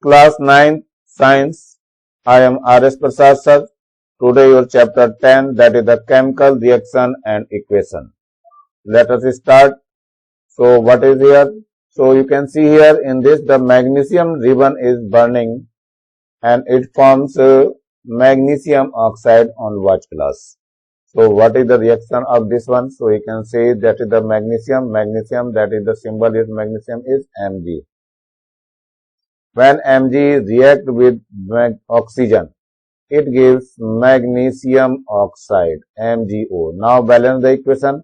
Class 9 Science. I am R.S. Prasad sir. Today your chapter 10, that is the chemical reaction and equation. Let us start. So what is here? So you can see here in this the magnesium ribbon is burning and it forms magnesium oxide on watch glass. So what is the reaction of this one? So you can say that is the magnesium, that is the symbol is magnesium is Mg. When Mg react with oxygen, it gives magnesium oxide, MgO. Now balance the equation.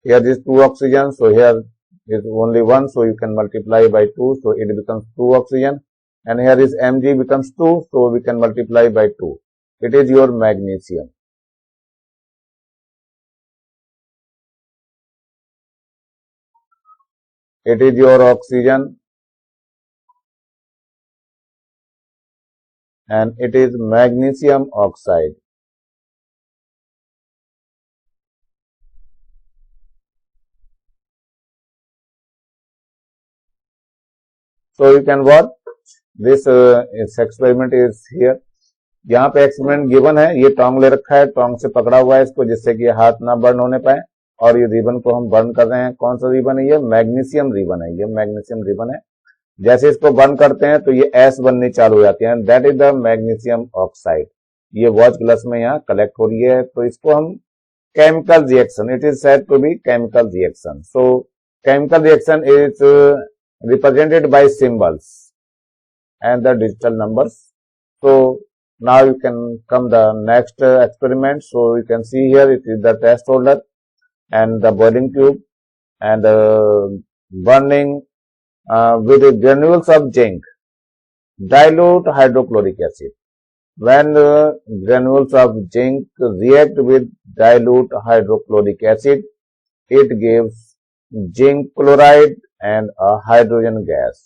Here is 2 oxygen, so here is only 1, so you can multiply by 2, so it becomes 2 oxygen. And here is Mg becomes 2, so we can multiply by 2. It is your magnesium. It is your oxygen. And it is magnesium oxide. So you can what? This experiment is here. यहाँ पे experiment given है, ये टोंग ले रखा है, टोंग से पकड़ा हुआ है इसको जिससे कि हाथ ना बर्न होने पाए और ये रिबन को हम बर्न कर रहे हैं। कौन सा रिबन है? ये मैग्नीशियम रिबन है, ये मैग्नीशियम रिबन है। जैसे इसको बर्न करते हैं तो ये एस बननी चालू हो जाती है, that is the magnesium oxide. ये वॉच ग्लास में यहाँ कलेक्ट हो रही है, तो इसको हम chemical reaction, it is said to be chemical reaction. So chemical reaction is represented by symbols and the digital numbers. So now you can come the next experiment. So you can see here it is the test holder and the boiling tube and burning with granules of zinc, dilute hydrochloric acid. When granules of zinc react with dilute hydrochloric acid, it gives zinc chloride and hydrogen gas.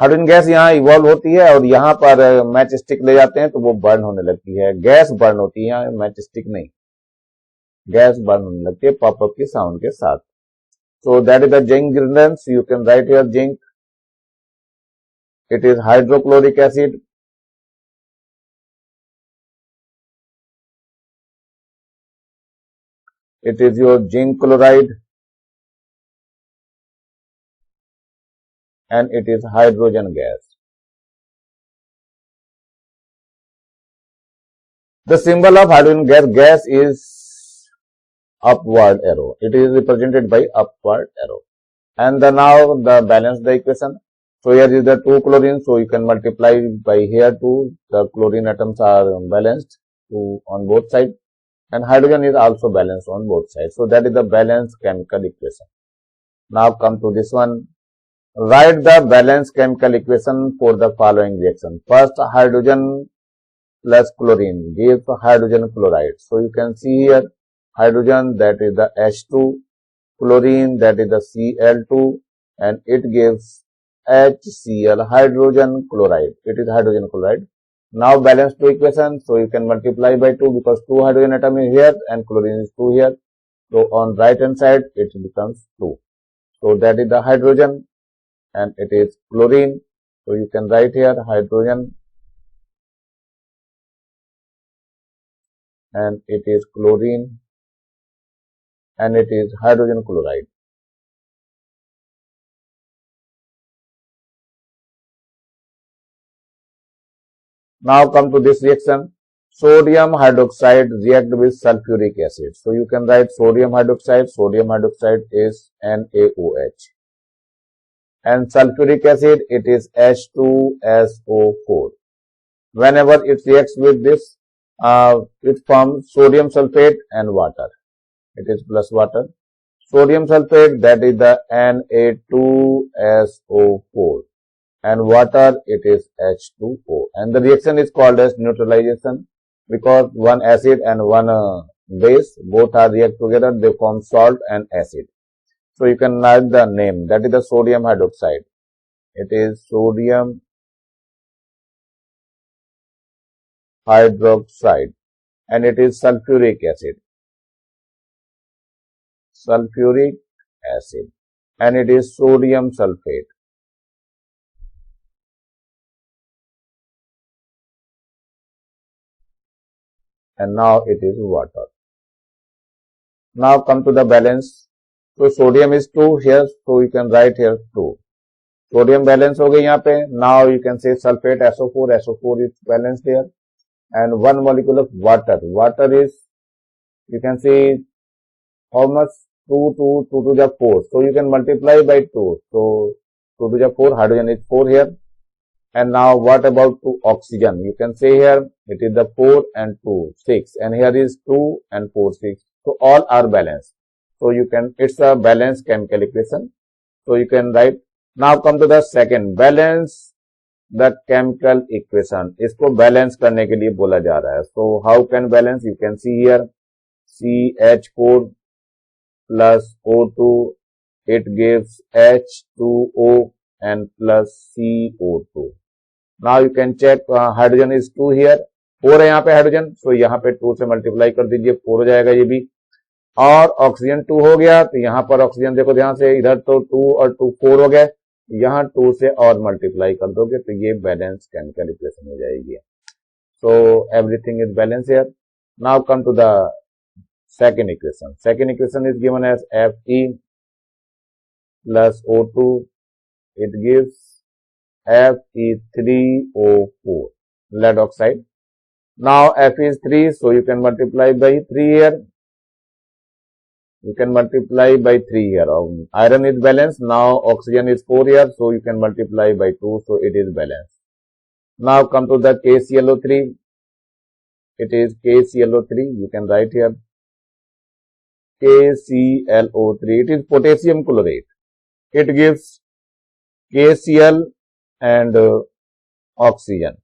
Hydrogen gas यहाँ evolve होती है और यहाँ पर match stick ले जाते हैं तो वो बर्न होने लगती है, गैस बर्न होती है, यहाँ मैच स्टिक नहीं, गैस बर्न होने लगती है पॉपअप की साउंड के साथ। सो that is the zinc granules, you can write here zinc, it is hydrochloric acid, it is your zinc chloride and it is hydrogen gas. The symbol of hydrogen gas is upward arrow. It is represented by upward arrow. And now the balance the equation. So here is the 2 chlorine, so you can multiply by here 2. The chlorine atoms are balanced on both sides. And hydrogen is also balanced on both sides. So that is the balanced chemical equation. Now come to this one. Write the balanced chemical equation for the following reaction. First, hydrogen plus chlorine gives hydrogen chloride. So you can see here hydrogen, that is the H2, chlorine, that is the Cl2, and it gives HCl, hydrogen chloride. It is hydrogen chloride. Now balance 2 equations, so you can multiply by 2 because 2 hydrogen atom is here and chlorine is 2 here. So on right hand side it becomes 2. So that is the hydrogen and it is chlorine. So you can write here hydrogen and it is chlorine and it is hydrogen chloride. Now come to this reaction. Sodium hydroxide react with sulfuric acid. So you can write sodium hydroxide is NaOH. And sulfuric acid, it is H2SO4. Whenever it reacts with this, it forms sodium sulfate and water. It is plus water. Sodium sulfate, that is the Na2SO4. And water, it is H2O. And the reaction is called as neutralization because one acid and one base, both are react together, they form salt and acid. So you can write the name, that is the sodium hydroxide. It is sodium hydroxide and it is sulfuric acid. Sulfuric acid and it is sodium sulfate. and now it is water. Now come to the balance. So sodium is 2 here, so you can write here 2. Sodium balance हो गई यहाँ पे. Now you can say sulfate SO4. SO4 is balanced here, and one molecule of water. Water is, you can see how much? 2 to the 4. So you can multiply by 2. So 2 to the 4. Hydrogen is 4 here. And now what about to oxygen? You can say here it is the 4 and 2, 6. And here is 2 and 4, 6. So all are balanced. So you can, it's a balanced chemical equation. So you can write. Now come to the second, balance the chemical equation. इसको balance करने के लिए बोला जा रहा है. So how can balance? You can see here CH4 plus O2, it gives H2O and plus CO2. Now you can check, hydrogen is 2 here, 4 है यहाँ पे hydrogen, so यहाँ पे 2 से multiply कर दीजिए, 4 हो जाएगा ये भी. और ऑक्सीजन 2 हो गया, तो यहाँ पर ऑक्सीजन देखो ध्यान से, इधर तो 2 और 2 4 हो गए, यहाँ 2 से और मल्टीप्लाई कर दोगे तो ये बैलेंस केमिकल इक्वेशन हो जाएगी. So everything is balance here. Now come to the second equation. Second equation is given as Fe plus O2. It gives Fe3O4, lead oxide. Now Fe is 3, so you can multiply by 3 here. You can multiply by 3 here. Iron is balanced. Now oxygen is 4 here, so you can multiply by 2, so it is balanced. Now come to the KClO3. It is KClO3. You can write here KClO3. It is potassium chlorate. It gives KCl and oxygen.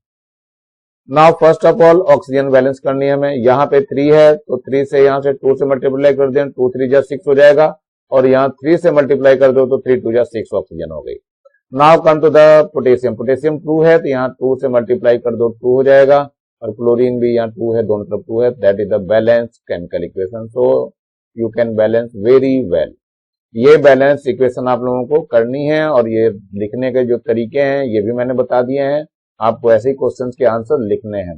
Now first of all oxygen balance करनी है हमें. यहाँ पे 3 है, तो 3 से यहाँ से 2 से मल्टीप्लाई कर दें, 2 3 जा 6 हो जाएगा, और यहाँ 3 से मल्टीप्लाई कर दो तो 3 2 जा 6 ऑक्सीजन हो गई. Now come to the potassium. Potassium 2 है, तो यहाँ 2 से मल्टीप्लाई कर दो 2 हो जाएगा, और क्लोरीन भी यहाँ 2 है, दोनों तरफ 2 है. That is the balance chemical equation. So you can balance very well. ये बैलेंस इक्वेशन आप लोगों को करनी है, और ये लिखने के जो तरीके हैं ये भी मैंने बता दिए हैं. आपको ऐसे ही क्वेश्चंस के आंसर लिखने हैं.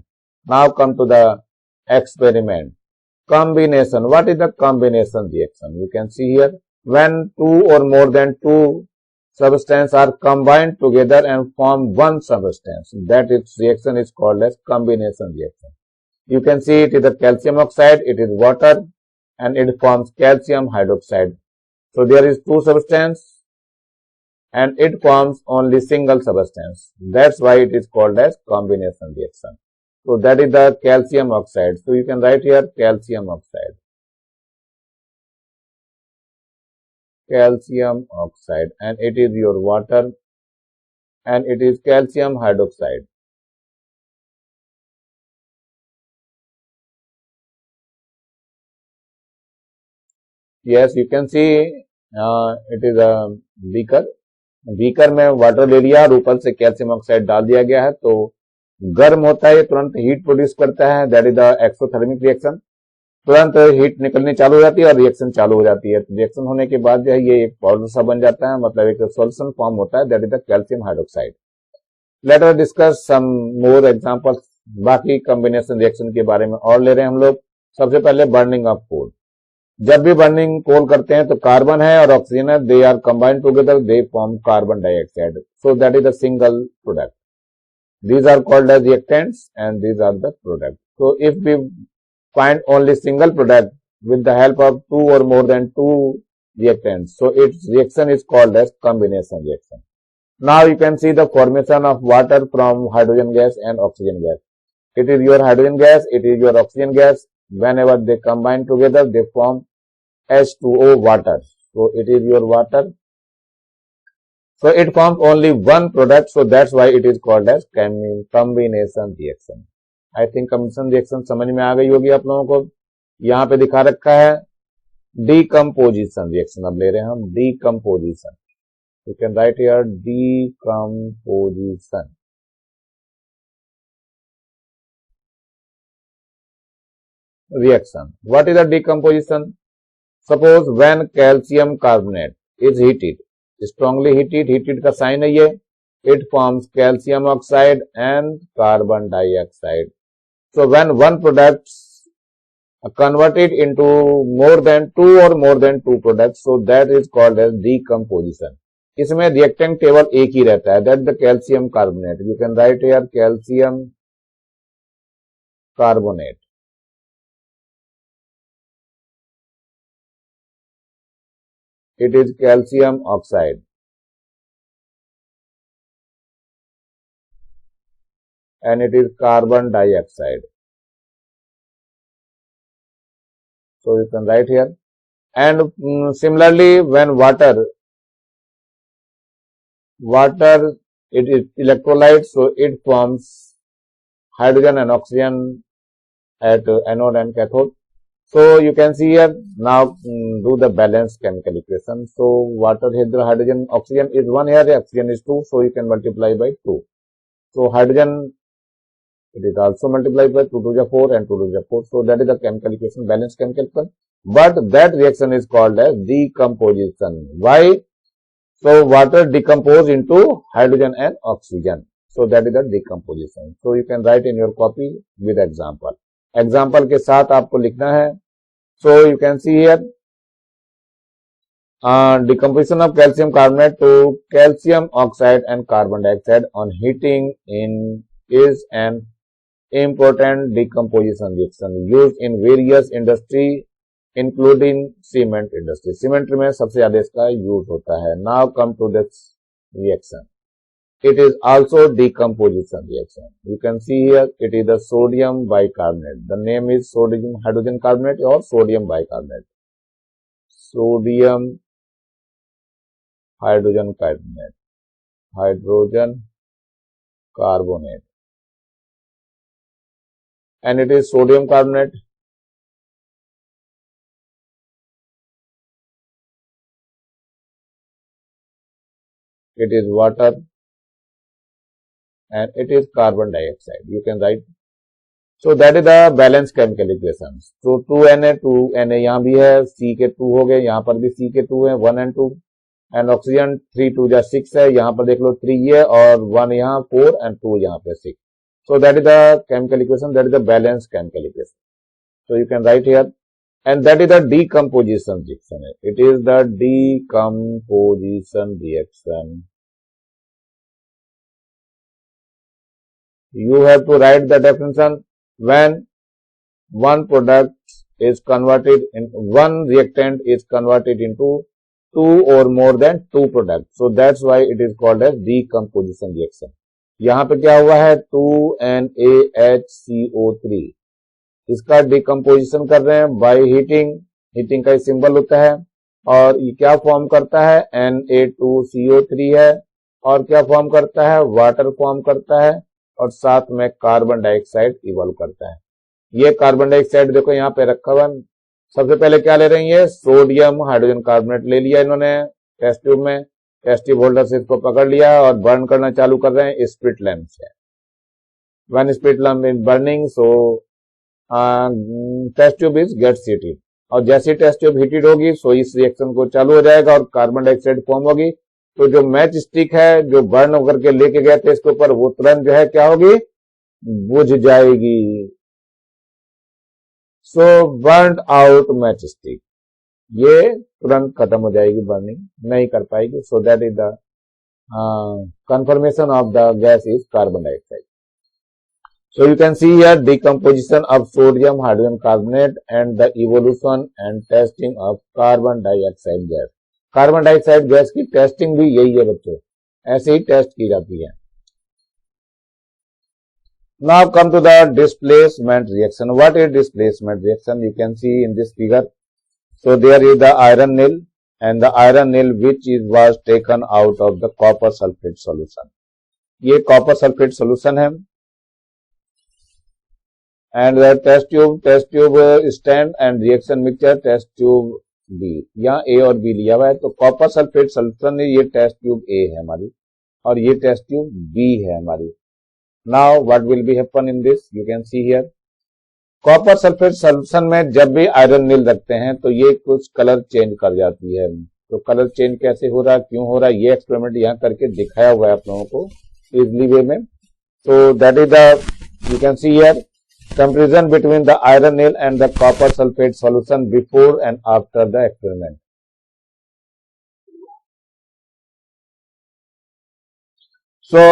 Now come to the experiment. Combination. What is the combination reaction? You can see here, when 2 or more than 2 substances are combined together and form one substance, that is reaction is called as combination reaction. You can see it is the calcium oxide, it is water, and it forms calcium hydroxide. So there is 2 substances and it forms only single substance. That's why it is called as combination reaction. So that is the calcium oxide. So you can write here calcium oxide. Calcium oxide, and it is your water, and it is calcium hydroxide. Yes, you can see it is a beaker. Beaker में water ले लिया और ऊपर से calcium oxide डाल दिया गया है, तो गर्म होता है, तुरंत हीट प्रोड्यूस करता है. That is the exothermic reaction. तुरंत हीट निकलनी चालू हो जाती है और रिएक्शन चालू हो जाती है. रिएक्शन होने के बाद जो है ये एक पाउडर सा बन जाता है, मतलब एक सॉल्यूशन फॉर्म होता है. That is the calcium hydroxide. Let us discuss some more examples. बाकी कॉम्बिनेशन रिएक्शन के बारे में और ले रहे हैं हम लोग. सबसे पहले बर्निंग ऑफ कोल. जब भी बर्निंग कोल करते हैं तो कार्बन है और ऑक्सीजन है, they are combined together, they form carbon dioxide. So that is the single product. These are called as reactants and these are the products. So if we find only single product with the help of 2 or more than 2 reactants, so its reaction is called as combination reaction. Now you can see the formation of water from hydrogen gas and oxygen gas. It is your hydrogen gas, it is your oxygen gas. Whenever they combine together, they form H2O water. So it is your water. So it forms only one product, so that's why it is called as combination reaction. I think combination reaction समझ में आ गई होगी आप लोगों को. यहाँ पे दिखा रखा है decomposition reaction. अब ले रहे हैं हम decomposition. You can write here decomposition. Reaction. What is the decomposition? Suppose when calcium carbonate is heated, strongly heated का साइन है ये, it forms calcium oxide and carbon dioxide. So when one product converted into more than two products, so that is called as decomposition. इसमें reactant केवल एक ही रहता है, that the calcium carbonate. You can write here calcium carbonate. It is calcium oxide. And it is carbon dioxide. So you can write here. And similarly, when water it is electrolyte, so it forms hydrogen and oxygen at anode and cathode. So you can see here now do the balanced chemical equation. So water, hydrogen, oxygen is 1 here, oxygen is 2, so you can multiply by 2. So hydrogen, it is also multiplied by 2 to the 4 and 2 to the 4. So that is the chemical equation, balanced chemical equation. But that reaction is called as decomposition. Why? So water decompose into hydrogen and oxygen. So that is the decomposition. So you can write in your copy with example. Example के साथ आपको लिखना है. So you can see here decomposition of calcium carbonate to calcium oxide and carbon dioxide on heating is an important decomposition reaction used in various industry including cement industry. Cement में सबसे ज्यादा इसका use होता है. Now come to this reaction. It is also decomposition reaction. You can see here it is the sodium bicarbonate. The name is sodium hydrogen carbonate or sodium bicarbonate. Sodium hydrogen carbonate. Hydrogen carbonate. And it is sodium carbonate. It is water. And it is carbon dioxide. You can write. So that is the balanced chemical equations. So 2Na यहाँ भी है, C के 2 हो गए, यहाँ पर भी C के 2 है, 1 and 2. And oxygen 3 2 जा 6 है, यहाँ पर देख लो 3 है और 1 यहाँ 4 and 2 यहाँ पे 6. So that is the chemical equation, that is the balanced chemical equation. So you can write here. And that is the decomposition reaction. It is the decomposition reaction. You have to write the definition when one product is converted in one reactant is converted into 2 or more than 2 products. So that's why it is called as decomposition reaction. यहाँ पे क्या हुआ है 2NaHCO3 इसका decomposition कर रहे हैं by heating. Heating का सिंबल होता है और ये क्या फॉर्म करता है Na2CO3 है और क्या फॉर्म करता है वाटर फॉर्म करता है और साथ में कार्बन डाइऑक्साइड इवॉल्व करता है. ये कार्बन डाइऑक्साइड देखो यहाँ पे रखा हुआ. सबसे पहले क्या ले रही है सोडियम हाइड्रोजन कार्बोनेट ले लिया इन्होंने टेस्ट ट्यूब में. टेस्ट ट्यूब होल्डर से इसको पकड़ लिया और बर्न करना चालू कर रहे हैं स्प्लिट लैंप से. When split lamp is burning so test tube is gets heated और जैसे टेस्ट ट्यूब हीटेड होगी सो इस रिएक्शन को चालू हो जाएगा और कार्बन डाइऑक्साइड फॉर्म होगी. तो जो मैच स्टिक है जो बर्न होकर के लेके गए थे इसके ऊपर वो तुरंत जो है क्या होगी बुझ जाएगी. सो बर्न आउट मैच स्टिक ये तुरंत खत्म हो जाएगी, बर्निंग नहीं कर पाएगी. सो that is the conformation of the gas is carbon dioxide. So you can see here decomposition of sodium hydrogen carbonate and the evolution and testing of carbon dioxide gas. Carbon dioxide gas की testing भी यही है बच्चों, ऐसे ही test की जाती है. Now come to the displacement reaction. What is displacement reaction? You can see in this figure. So there is the iron nil and the iron nil which was taken out of the copper sulfate solution. ये copper sulfate solution है. And the test tube stand and reaction mixture test tube B. यहाँ A और B लिया हुआ है. तो copper sulphate solution है, ये टेस्ट ट्यूब A है हमारी और ये टेस्ट ट्यूब B है हमारी. Now what will be happen in this you can see here. Copper sulphate solution में जब भी आयरन नील रखते हैं तो ये कुछ कलर चेंज कर जाती है. तो कलर चेंज कैसे हो रहा है, क्यों हो रहा है, ये एक्सपेरिमेंट यहाँ करके दिखाया हुआ है आप लोगों को इजली वे में. तो that is the you can see here Comparison between the iron nail and the copper sulfate solution before and after the experiment. So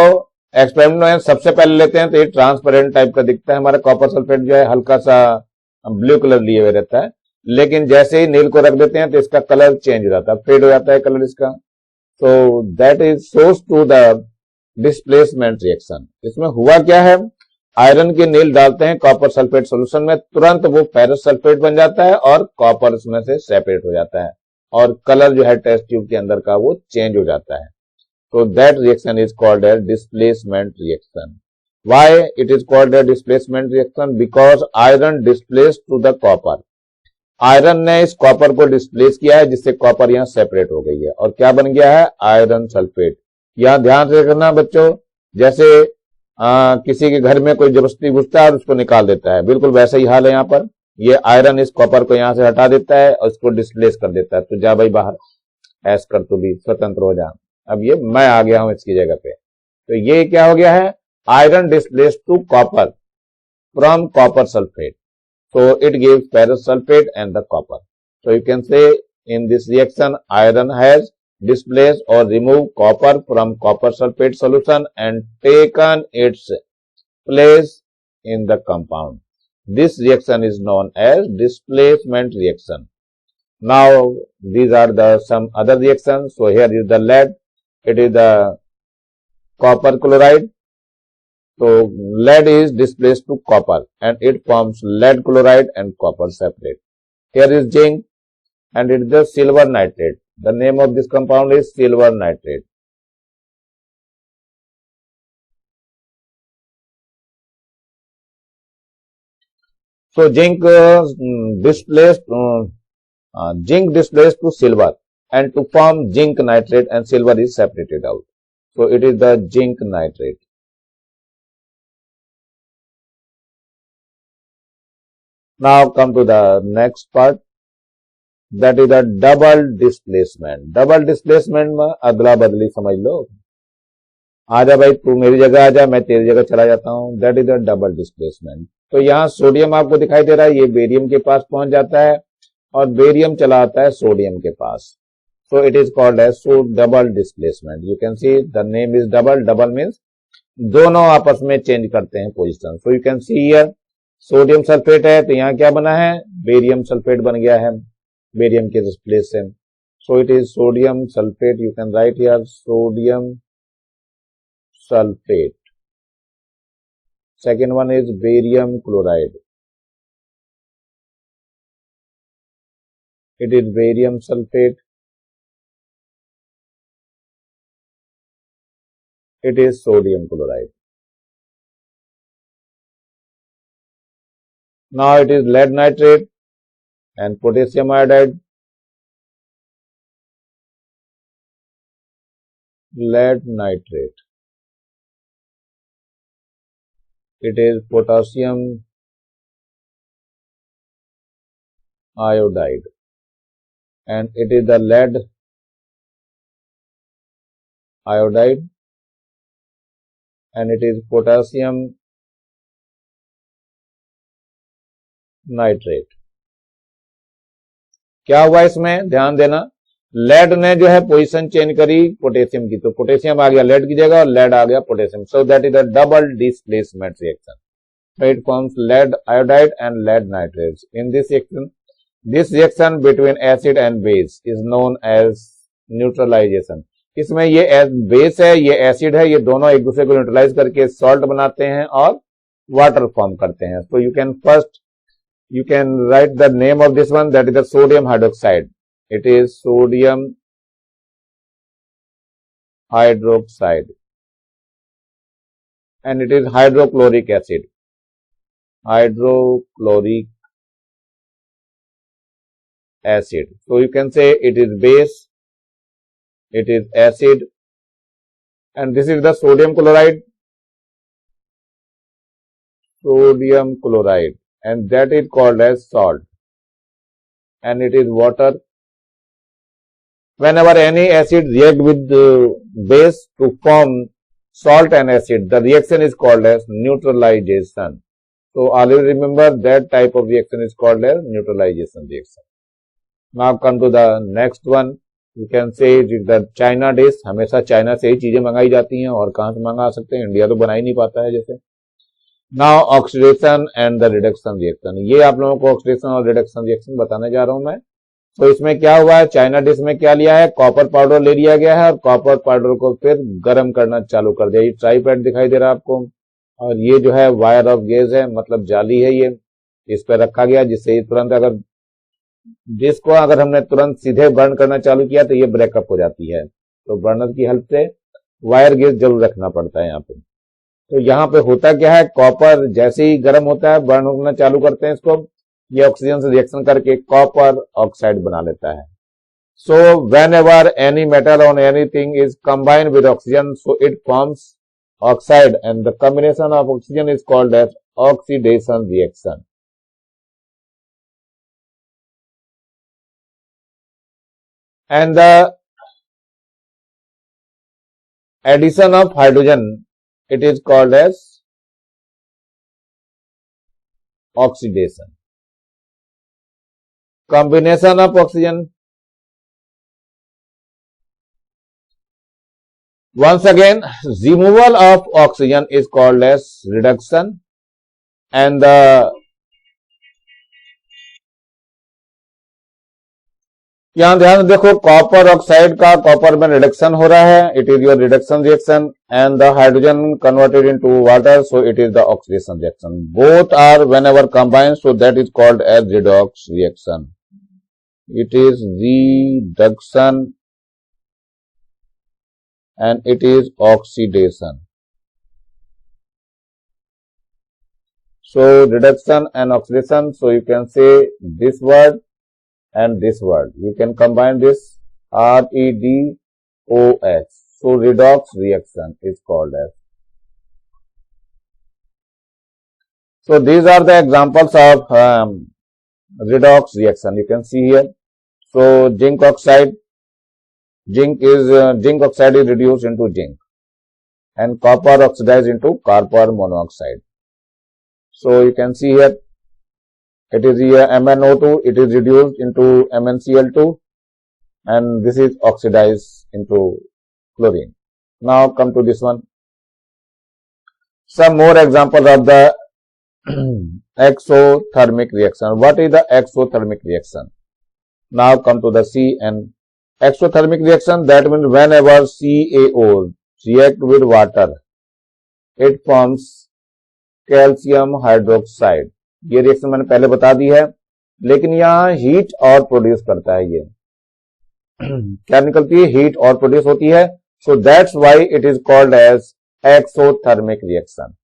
experiment में सबसे पहले लेते हैं तो ये ट्रांसपेरेंट टाइप का दिखता है, हमारा कॉपर सल्फेट जो है हल्का सा ब्लू कलर लिए हुए रहता है, लेकिन जैसे ही नील को रख देते हैं तो इसका कलर चेंज हो जाता है, फेड हो जाता है कलर इसका। So that is source to the displacement reaction. इसमें हुआ क्या है, आयरन के नील डालते हैं कॉपर सल्फेट सोल्यूशन में, तुरंत वो फेरस सल्फेट बन जाता है और कॉपर उसमें से सेपरेट हो जाता है और कलर जो है टेस्ट ट्यूब के अंदर का वो चेंज हो जाता है। So that reaction is called as displacement reaction. Why it is called a displacement reaction? Because iron displaced to the copper. Iron ने इस कॉपर को डिस्प्लेस किया है जिससे कॉपर यहाँ सेपरेट हो गई है और क्या बन गया है, आयरन सल्फेट। यहाँ ध्यान से रखना बच्चों, जैसे किसी के घर में कोई जबरदस्ती घुसता है और उसको निकाल देता है, बिल्कुल वैसा ही हाल है यहाँ पर। ये आयरन इस कॉपर को यहाँ से हटा देता है और इसको डिस्प्लेस कर देता है, तो जा भाई बाहर, ऐस कर तू भी, स्वतंत्र हो जा। अब ये मैं आ गया हूं इसकी जगह पे, तो ये क्या हो गया है, iron displace to copper from copper sulphate, so it gives ferrous sulfate and the copper. So you can say in this reaction iron has displaced or removed copper from copper sulfate solution and taken its place in the compound. This reaction is known as displacement reaction. Now these are the some other reactions. So here is the lead, it is the copper chloride. So lead is displaced to copper and it forms lead chloride and copper separate. Here is zinc and it is the silver nitrate. The name of this compound is silver nitrate. So zinc displaced to silver and to form zinc nitrate, and silver is separated out. So it is the zinc nitrate. Now come to the next part, that is the double displacement. Double displacement में अदला बदली समझ लो, आजा भाई तू मेरी जगह आजा, मैं तेरी जगह चला जाता हूं, that is the double displacement. तो यहाँ सोडियम आपको दिखाई दे रहा है, ये बेरियम के पास पहुंच जाता है और बेरियम चला आता है सोडियम के पास. So it is called as double displacement. You can see the name is double. Double means दोनों आपस में चेंज करते हैं position. So you can see here sodium sulphate है तो यहाँ क्या बना है, बेरियम सल्फेट बन गया है बेरियम के प्लेस से. So it is sodium sulfate. You can write here sodium sulfate. Second one is barium chloride. It is barium sulfate. It is sodium chloride. Now it is lead nitrate and potassium iodide. Lead nitrate. It is potassium iodide and it is the lead iodide and it is potassium nitrate. क्या हुआ इसमें ध्यान देना, lead ने जो है position change करी potassium की, तो पोटेशियम आ गया लेड की जगह और लेड आ गया potassium. So that is the double displacement reaction. It forms lead iodide and lead nitrate. In this reaction between acid and base is known as neutralisation. इसमें ये बेस है ये एसिड है, ये दोनों एक दूसरे को न्यूट्रलाइज करके सॉल्ट बनाते हैं और वाटर फॉर्म करते हैं. सो you can write the name of this one, that is the sodium hydroxide. It is sodium hydroxide and it is hydrochloric acid. Hydrochloric acid. So you can say it is base, it is acid, and this is the sodium chloride. Sodium chloride. And that is called as salt and it is water. Whenever any acid react with base to form salt and acid, the reaction is called as neutralization. So always remember that type of reaction is called as neutralization reaction. Now come to the next one. You can say it is the China dish. हमेशा China से ही चीजें मंगाई जाती हैं, और कहां से मंगा सकते हैं, इंडिया तो बना ही नहीं पाता है जैसे. Now oxidation and the reduction reaction. ये आप लोगों को ऑक्सीडेशन और रिडक्शन रिएक्शन बताने जा रहा हूं मैं. तो इसमें क्या हुआ है, चाइना डिश में क्या लिया है, कॉपर पाउडर ले लिया गया है और कॉपर पाउडर को फिर गर्म करना चालू कर दिया. ये ट्राईपैड दिखाई दे रहा है आपको, और ये जो है वायर ऑफ गेज है, मतलब जाली है, ये इस पर रखा गया, जिससे ये तुरंत अगर जिसको अगर हमने तुरंत सीधे बर्न करना चालू किया तो ये ब्रेकअप हो जाती है. तो बर्नर की हेल्प से वायर गेज जरूर रखना पड़ता है यहाँ पे. तो यहाँ पे होता क्या है, कॉपर जैसे ही गर्म होता है, बर्न होना चालू करते हैं इसको, ये ऑक्सीजन से रिएक्शन करके कॉपर ऑक्साइड बना लेता है. So when ever any metal on anything is combined with oxygen, so it forms oxide, and the combination of oxygen is called as oxidation reaction. And the addition of hydrogen, it is called as oxidation. Combination of oxygen, once again, removal of oxygen is called as reduction, and the यहां ध्यान देखो, copper oxide का copper में reduction हो रहा है, it is your reduction reaction, and the hydrogen converted into water, so it is the oxidation reaction. Both are whenever combined, so that is called as redox reaction. It is reduction and it is oxidation. So reduction and oxidation, so you can say this word and this word, you can combine this REDOX. So redox reaction is called as. So these are the examples of redox reaction. You can see here. So zinc oxide, zinc oxide is reduced into zinc, and copper oxidized into copper monoxide. So you can see here, it is here MnO2, it is reduced into MnCl2, and this is oxidized into chlorine. Now come to this one. Some more examples of the exothermic reaction. What is the exothermic reaction? Now come to the C and exothermic reaction, that means whenever CaO react with water, it forms calcium hydroxide. ये reaction मैंने पहले बता दी है, लेकिन यहाँ heat और produce करता है. ये क्या निकलती है, हीट और प्रोड्यूस होती है. So that's why it is called as exothermic reaction.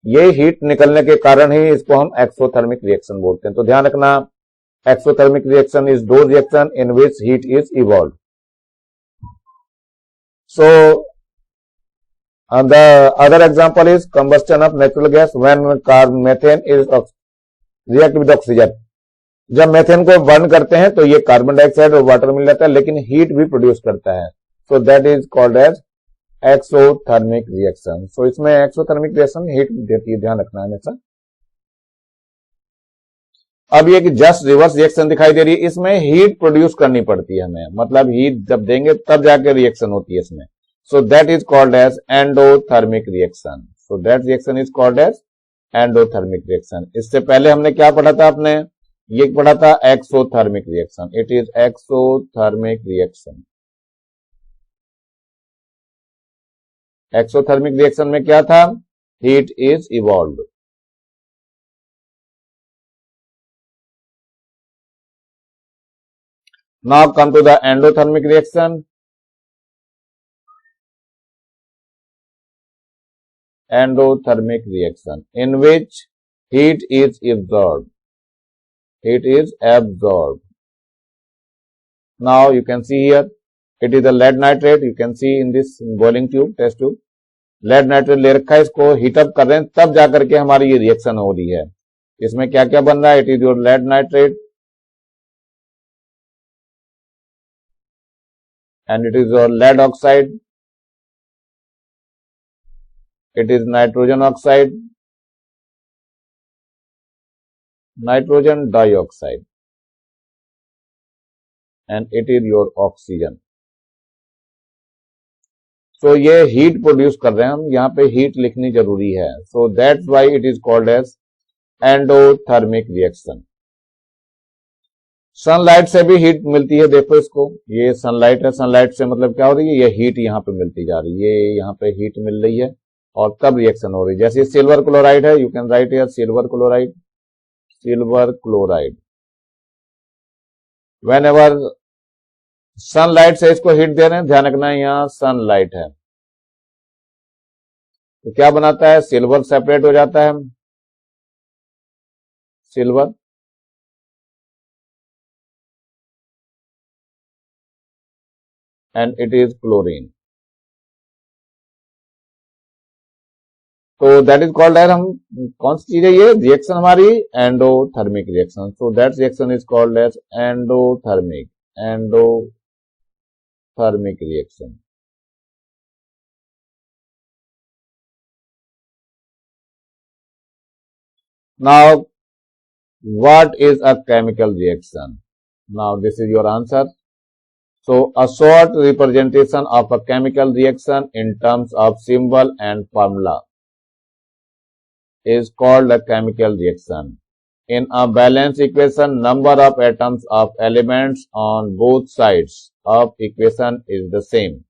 ये हीट निकलने के कारण ही इसको हम एक्सोथर्मिक रिएक्शन बोलते हैं. तो ध्यान रखना, exothermic reaction is those reaction in which heat is evolved. So the other example is combustion of natural gas when methane is react with oxygen. जब मेथेन को बर्न करते हैं तो ये कार्बन डाइऑक्साइड और वाटर मिल जाता है, लेकिन हीट भी प्रोड्यूस करता है. So that is called as exothermic reaction. So इसमें एक्सोथर्मिक रिएक्शन हीट देती है, ध्यान रखना हमेशा. अब ये कि जस्ट रिवर्स रिएक्शन दिखाई दे रही है, इसमें हीट प्रोड्यूस करनी पड़ती है हमें, मतलब हीट जब देंगे तब जाके रिएक्शन होती है इसमें. So that is called as endothermic reaction. So that reaction is called as endothermic reaction. इससे पहले हमने क्या पढ़ा था, आपने ये पढ़ा था exothermic reaction. It is exothermic reaction. Exothermic reaction में क्या था, heat is evolved. Now come to the endothermic reaction. Endothermic reaction in which heat is absorbed. Heat is absorbed. Now you can see here, it is a lead nitrate. You can see in this boiling tube, test tube, lead nitrate ले रखा है, इसको heat up कर रहे हैं, तब जाकर के हमारी ये रिएक्शन हो रही है. इसमें क्या क्या बन रहा है, it is your lead nitrate, and it is your lead oxide, it is nitrogen oxide, nitrogen dioxide and it is your oxygen. So ये हीट प्रोड्यूस कर रहे हैं हम, यहाँ पे हीट लिखनी जरूरी है. So that's why it is called as endothermic reaction. Sunlight से भी हीट मिलती है, देखो इसको, ये सनलाइट है, सनलाइट से मतलब क्या हो रही है, ये हीट यहाँ पे मिलती जा रही है, ये यहाँ पे हीट मिल रही है और तब रिएक्शन हो रही है. जैसे सिल्वर क्लोराइड है, you can write here silver chloride, silver chloride. When ever sunlight से इसको हीट दे रहे हैं, ध्यान रखना है यहाँ सनलाइट है, तो क्या बनाता है, सिल्वर सेपरेट हो जाता है, silver and it is chlorine. तो दैट इज कॉल्ड है, हम कौन सी चीज है ये रिएक्शन हमारी, endothermic reaction. So that reaction is called as endothermic reaction. Now, what is a chemical reaction? Now, this is your answer. So, a short representation of a chemical reaction in terms of symbol and formula is called a chemical reaction. In a balanced equation, number of atoms of elements on both sides of equation is the same.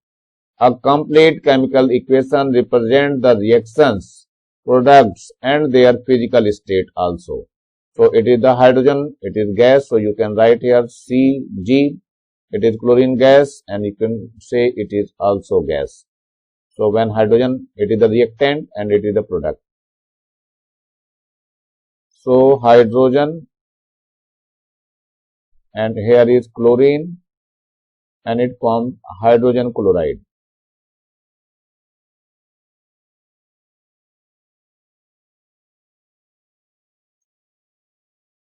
A complete chemical equation represents the reactions, products and their physical state also. So it is the hydrogen, it is gas, so you can write here Cg, it is chlorine gas and you can say it is also gas. So when hydrogen, it is the reactant and it is the product. So hydrogen and here is chlorine and it forms hydrogen chloride.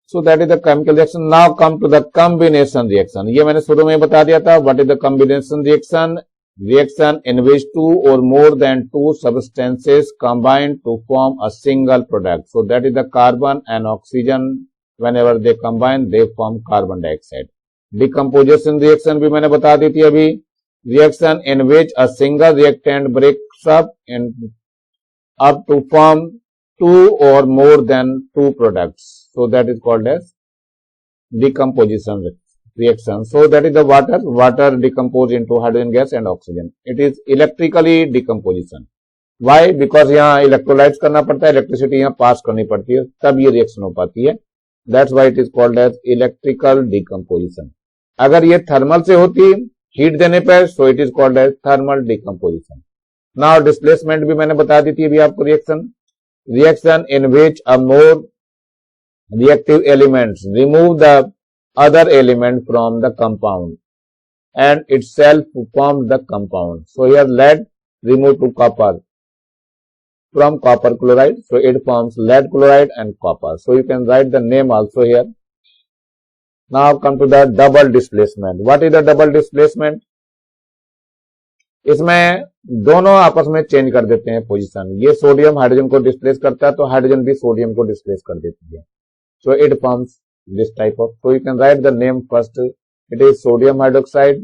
So that is the chemical reaction. Now come to the combination reaction. ये मैंने शुरू में बता दिया था. What is the combination reaction? Reaction in which two or more than two substances combine to form a single product. So that is the carbon and oxygen. Whenever they combine, they form carbon dioxide. Decomposition reaction भी मैंने बता दी थी अभी. Reaction in which a single reactant breaks up to form two or more than two products. So that is called as decomposition reaction. So that is the water decompose into hydrogen gas and oxygen. It is electrically decomposition. Why? Because यहाँ electrolytes करना पड़ता है, electricity यहाँ pass करनी पड़ती है, तब ये reaction हो पाती है. That's why it is called as electrical decomposition. अगर ये thermal से होती heat देने पर, so it is called as thermal decomposition. Now displacement भी मैंने बता दी थी अभी आपको reaction in which a more reactive elements remove the other element from the compound and itself form the compound. So here lead remove to copper from copper chloride. So it forms lead chloride and copper. So you can write the name also here. Now come to the double displacement. What is the double displacement? इसमें दोनों आपस में change कर देते हैं position. ये sodium hydrogen को displace करता है, तो हाइड्रोजन भी सोडियम को डिस्प्लेस कर देती है. So it forms this type of. So you can write the name first. It is sodium hydroxide.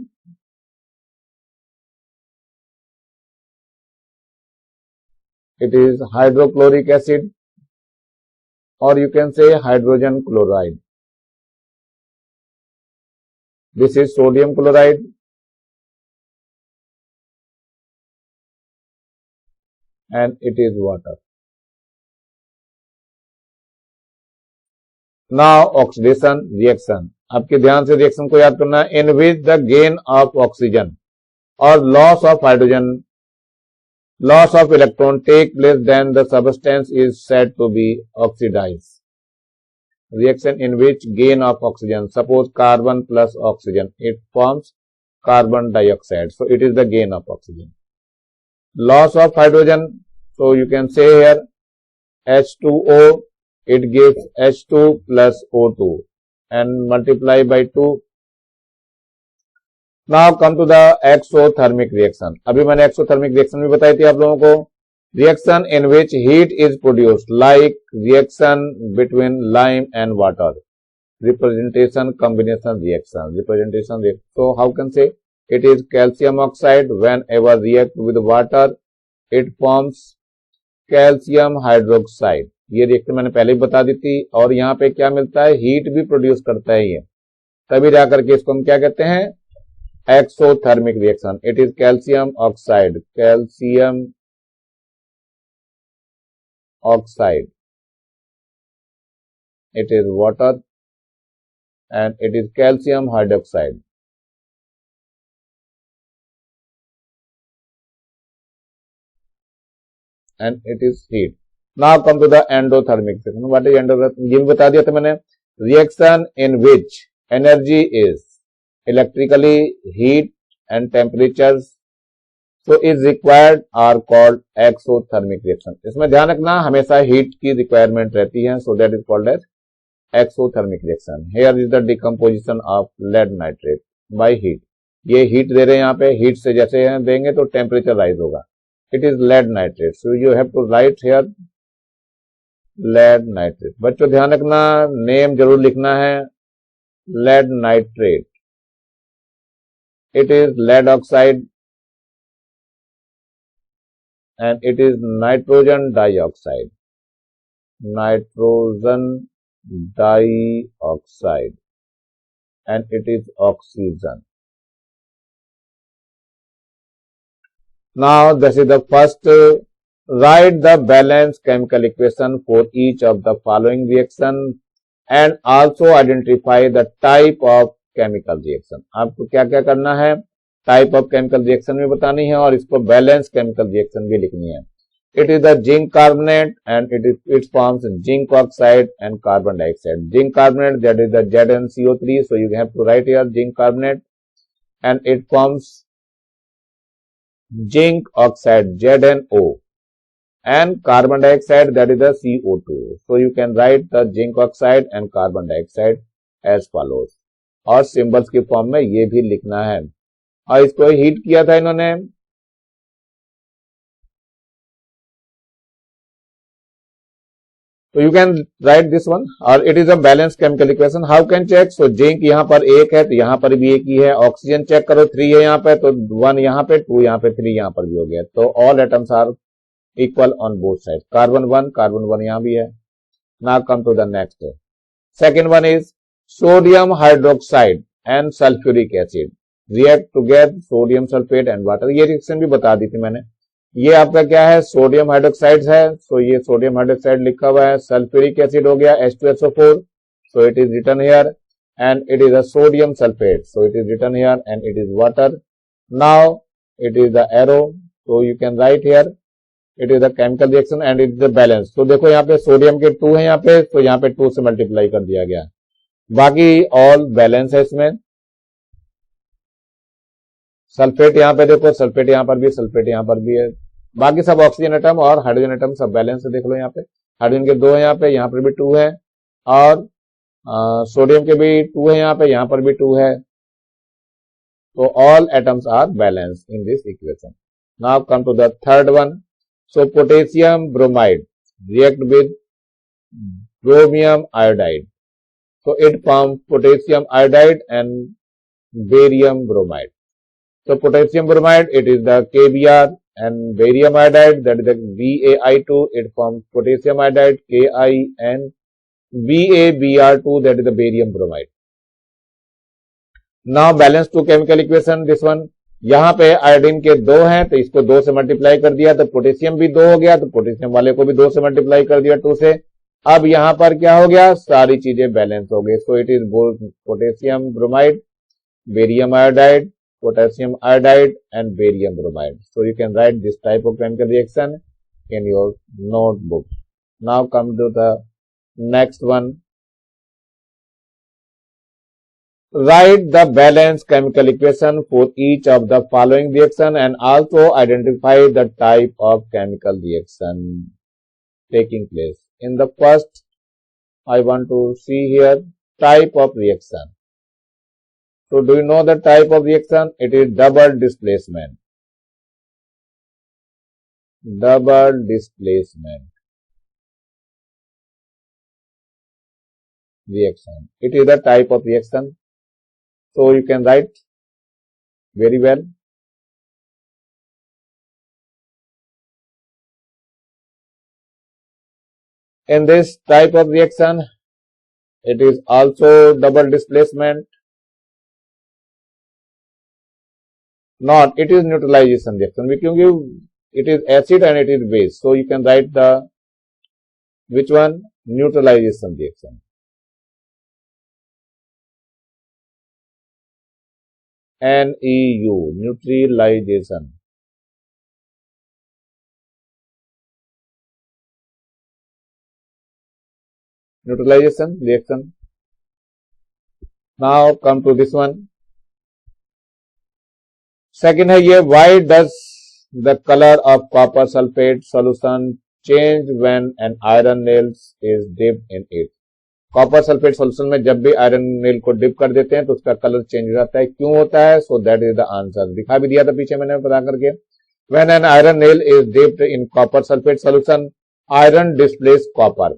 It is hydrochloric acid, or you can say hydrogen chloride. This is sodium chloride. And it is water. Now oxidation reaction. आपके ध्यान से reaction को याद करना है. In which the gain of oxygen or loss of hydrogen, loss of electron take place, then the substance is said to be oxidized. Reaction in which gain of oxygen, suppose carbon plus oxygen, it forms carbon dioxide. So it is the gain of oxygen. Loss of hydrogen, so you can say here H2O, it gives H2 plus O2 and multiply by 2. Now come to the exothermic reaction. अभी मैंने exothermic reaction भी बताई थी आप लोगों को. reaction in which heat is produced, like reaction between lime and water. Representation combination reaction. So how can say it is calcium oxide. Whenever react with water, it forms calcium hydroxide. ये reaction मैंने पहले ही बता दी थी। और यहाँ पे क्या मिलता है, हीट भी प्रोड्यूस करता है ये, तभी जाकर के इसको हम क्या कहते हैं, exothermic reaction. It is calcium oxide, calcium oxide, it is water and it is calcium hydroxide. And it is heat. Now come to the endothermic reaction. What is endothermic? ये भी बता दिया था मैंने। Reaction in which energy is electrically heat and temperatures so is required are called exothermic reaction. इसमें ध्यान रखना हमेशा heat की requirement रहती है, so that is called as exothermic reaction. Here is the decomposition of lead nitrate by heat. ये heat दे रहे हैं यहाँ पे, heat से जैसे देंगे तो temperature rise होगा. It is lead nitrate. So you have to write here lead nitrate. बच्चों ध्यान रखना, नेम जरूर लिखना है, lead nitrate. It is lead oxide and it is nitrogen dioxide. Nitrogen dioxide and it is oxygen. Now this is the first. Write the balanced chemical equation for each of the following reaction and also identify the type of chemical reaction. आपको क्या क्या करना है, type of chemical reaction भी बतानी है और इसको balanced chemical reaction भी लिखनी है. It is the zinc carbonate and it forms zinc oxide and carbon dioxide. Zinc carbonate, that is the ZnCO3, so you have to write here zinc carbonate and it forms zinc oxide ZnO and carbon dioxide, that is the CO2. So you can write the zinc oxide and carbon dioxide as follows. और symbols की form में ये भी लिखना है। और इसको heat किया था इन्होंने, तो you can write this one. और it is a balance chemical equation. How can check, so zinc यहाँ पर एक है तो यहाँ पर भी एक ही है। ऑक्सीजन चेक करो 3 है यहाँ पे, तो 1 यहाँ पे, 2 यहाँ पे, 3 यहाँ पर भी हो गया। तो all atoms are equal on both side. Carbon 1 यहाँ भी है। Now come to the next. Second one is sodium hydroxide and sulphuric acid react together, sodium sulphate and water. ये रिएक्शन भी बता दी थी मैंने। ये आपका क्या है, सोडियम हाइड्रोक्साइड है, सो ये सोडियम हाइड्रोक्साइड लिखा हुआ है। सल्फ्यूरिक एसिड हो गया H2SO4, so it is written here, and it is a sodium sulphate, so it is written here, and it is water. Now it is the arrow, so you can write here it is the chemical reaction and it is the balance. तो देखो यहाँ पे sodium के 2 है यहाँ पे, तो यहाँ पे 2 से मल्टीप्लाई कर दिया गया, बाकी ऑल बैलेंस है इसमें। सल्फेट यहाँ पे देखो, सल्फेट यहाँ पर भी, सल्फेट यहाँ पर भी है, बाकी सब ऑक्सीजन एटम और हाइड्रोजन एटम सब बैलेंस है। देख लो यहाँ पे हाइड्रोजन के 2 है यहाँ पे, यहाँ पर भी 2 है, और सोडियम के भी 2 है यहाँ पे, यहाँ पर भी 2 है। तो all atoms are balance in this equation. Now come to the third one. So potassium bromide react with barium iodide, so it forms potassium iodide and barium bromide. So potassium bromide, it is the KBr, and barium iodide, that is the BaI2, it forms potassium iodide Ki, and BaBr2, that is the barium bromide. Now balance two chemical equation, this one। यहाँ पे iodine के 2 हैं तो इसको 2 से multiply कर दिया, तो पोटेशियम भी 2 हो गया, तो पोटेशियम वाले को भी 2 से मल्टीप्लाई कर दिया 2 से। अब यहां पर क्या हो गया, सारी चीजें बैलेंस हो गई। So it is both potassium bromide, barium iodide, potassium iodide and barium bromide. So you can write this type of chemical reaction in your notebook. Now come to the next one. Write the balanced chemical equation for each of the following reaction and also identify the type of chemical reaction taking place. In the first, I want to see here type of reaction. So do you know the type of reaction? It is double displacement. double displacement reaction. It is a type of reaction. So you can write very well. In this type of reaction, it is also double displacement. Not, it is neutralization reaction. Because it is acid and it is base. So you can write the, which one? Neutralization reaction. NEU, neutralization. Neutralization reaction. Now come to this one. Second है ये, why does the color of copper sulfate solution change when an iron nail is dipped in it? Copper sulphate solution में जब भी iron nail को dip कर देते हैं तो उसका कलर चेंज हो जाता है. क्यों होता है? So that is the answer. दिखा भी दिया था पीछे मैंने बता करके. When an iron nail is dipped in copper sulphate solution, iron displace copper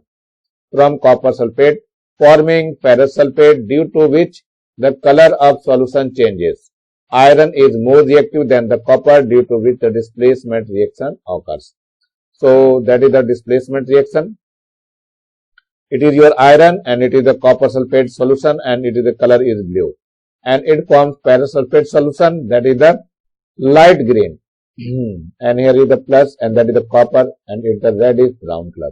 from copper sulphate forming ferrous sulphate, due to which the colour of solution changes. Iron is more reactive than the copper, due to which the displacement reaction occurs. So that is the displacement reaction. It is your iron and it is the copper sulfate solution and it is the color is blue. And it forms ferrous sulfate solution, that is the light green. And here is the plus and that is the copper and it the red is brown color.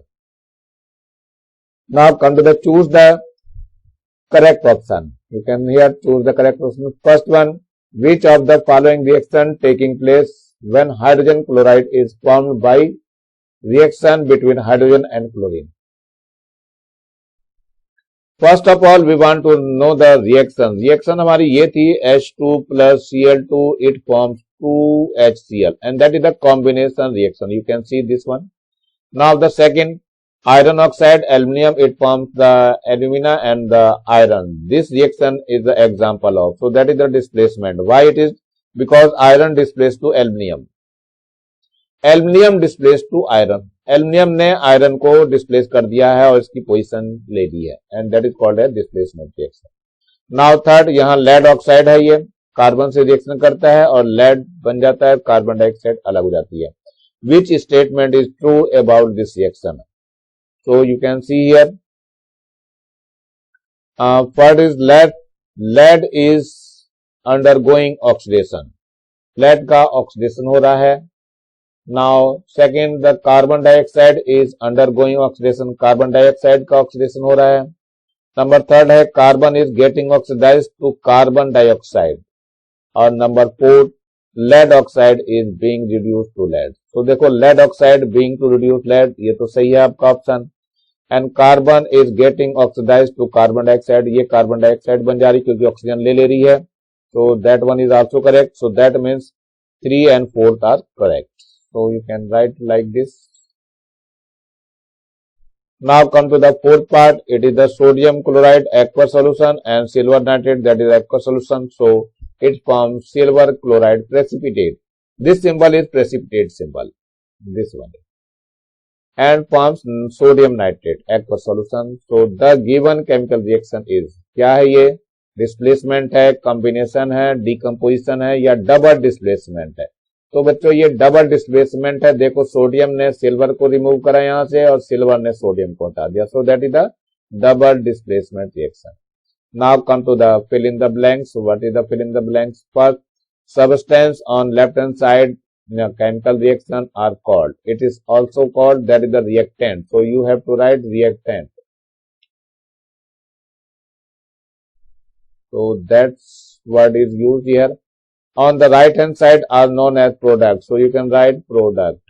Now come to the choose the correct option. You can here choose the correct option. First one, which of the following reaction taking place when hydrogen chloride is formed by reaction between hydrogen and chlorine? First of all, we want to know the reaction. Reaction हमारी ये थी H2 plus Cl2, it forms 2HCl and that is the combination reaction. You can see this one. Now the second, iron oxide, aluminium, it forms the alumina and the iron. This reaction is the example of. So that is the displacement. Why it is? Because iron displaced to aluminium. Aluminium displaced to iron. Aluminium ने iron को displace कर दिया है और इसकी position ले ली है and that is called है डिस्प्लेसमेंट रिएक्शन. नाउ थर्ड, यहाँ लेड ऑक्साइड है, ये कार्बन से रिएक्शन करता है और लेड बन जाता है, कार्बन डाइऑक्साइड अलग हो जाती है. Which statement is true about this reaction? So you can see here first is lead is undergoing oxidation. Lead का ऑक्सीडेशन हो रहा है. Now second, the carbon dioxide is undergoing oxidation. Carbon dioxide का oxidation हो रहा है. Number third है carbon is getting oxidized to carbon dioxide. और number four, lead oxide is being reduced to lead. तो देखो lead oxide being to reduce lead, ये तो सही है आपका option. And carbon is getting oxidized to carbon dioxide, ये carbon dioxide बन जा रही क्योंकि ऑक्सीजन ले ले रही है. So that one is also correct. So that means 3 and 4 are correct. So you can write like this. Now come to the fourth part. It is the sodium chloride aqueous solution and silver nitrate, that is aqueous solution. So it forms silver chloride precipitate. This symbol is precipitate symbol. This one. And forms sodium nitrate aqueous solution. So the given chemical reaction is, क्या है ये? Displacement है, combination है, decomposition है या double displacement है? तो बच्चों ये डबल डिस्प्लेसमेंट है. देखो सोडियम ने सिल्वर को रिमूव करा यहां से और सिल्वर ने सोडियम को हटा दिया. So that is the double displacement reaction. Now come to the fill in the blanks. What is the fill in the blanks? First, substance on left hand side chemical reaction are called. It is also called, that is the reactant. So you have to write reactant. So that's what is used here. On the right hand side are known as products. So you can write product.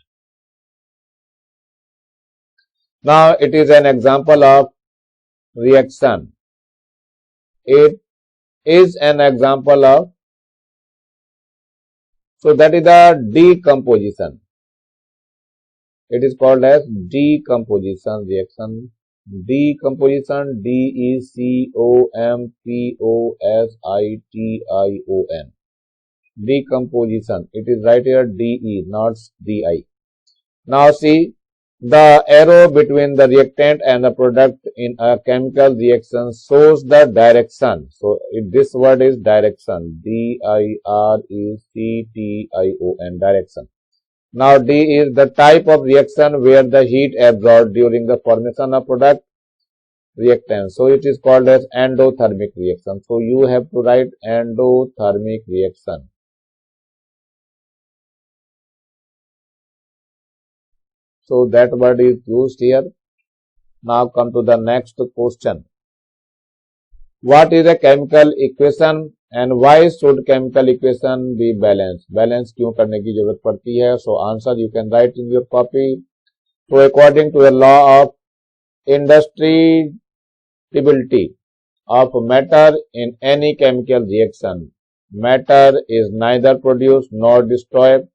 Now it is an example of reaction. It is an example of, so that is the decomposition. It is called as decomposition reaction. Decomposition, decomposition. Decomposition. It is right here DE, not DI. Now see, the arrow between the reactant and the product in a chemical reaction shows the direction. So this word is direction. D-I-R-E-C-T-I-O-N, direction. Now D is the type of reaction where the heat absorbed during the formation of product reactant. So it is called as endothermic reaction. So you have to write endothermic reaction. So that word is used here. Now come to the next question. What is a chemical equation and why should chemical equation be balanced? Balance क्यों करने की जरूरत पड़ती है? So answer you can write in your copy. So according to the law of indestructibility of matter in any chemical reaction, matter is neither produced nor destroyed.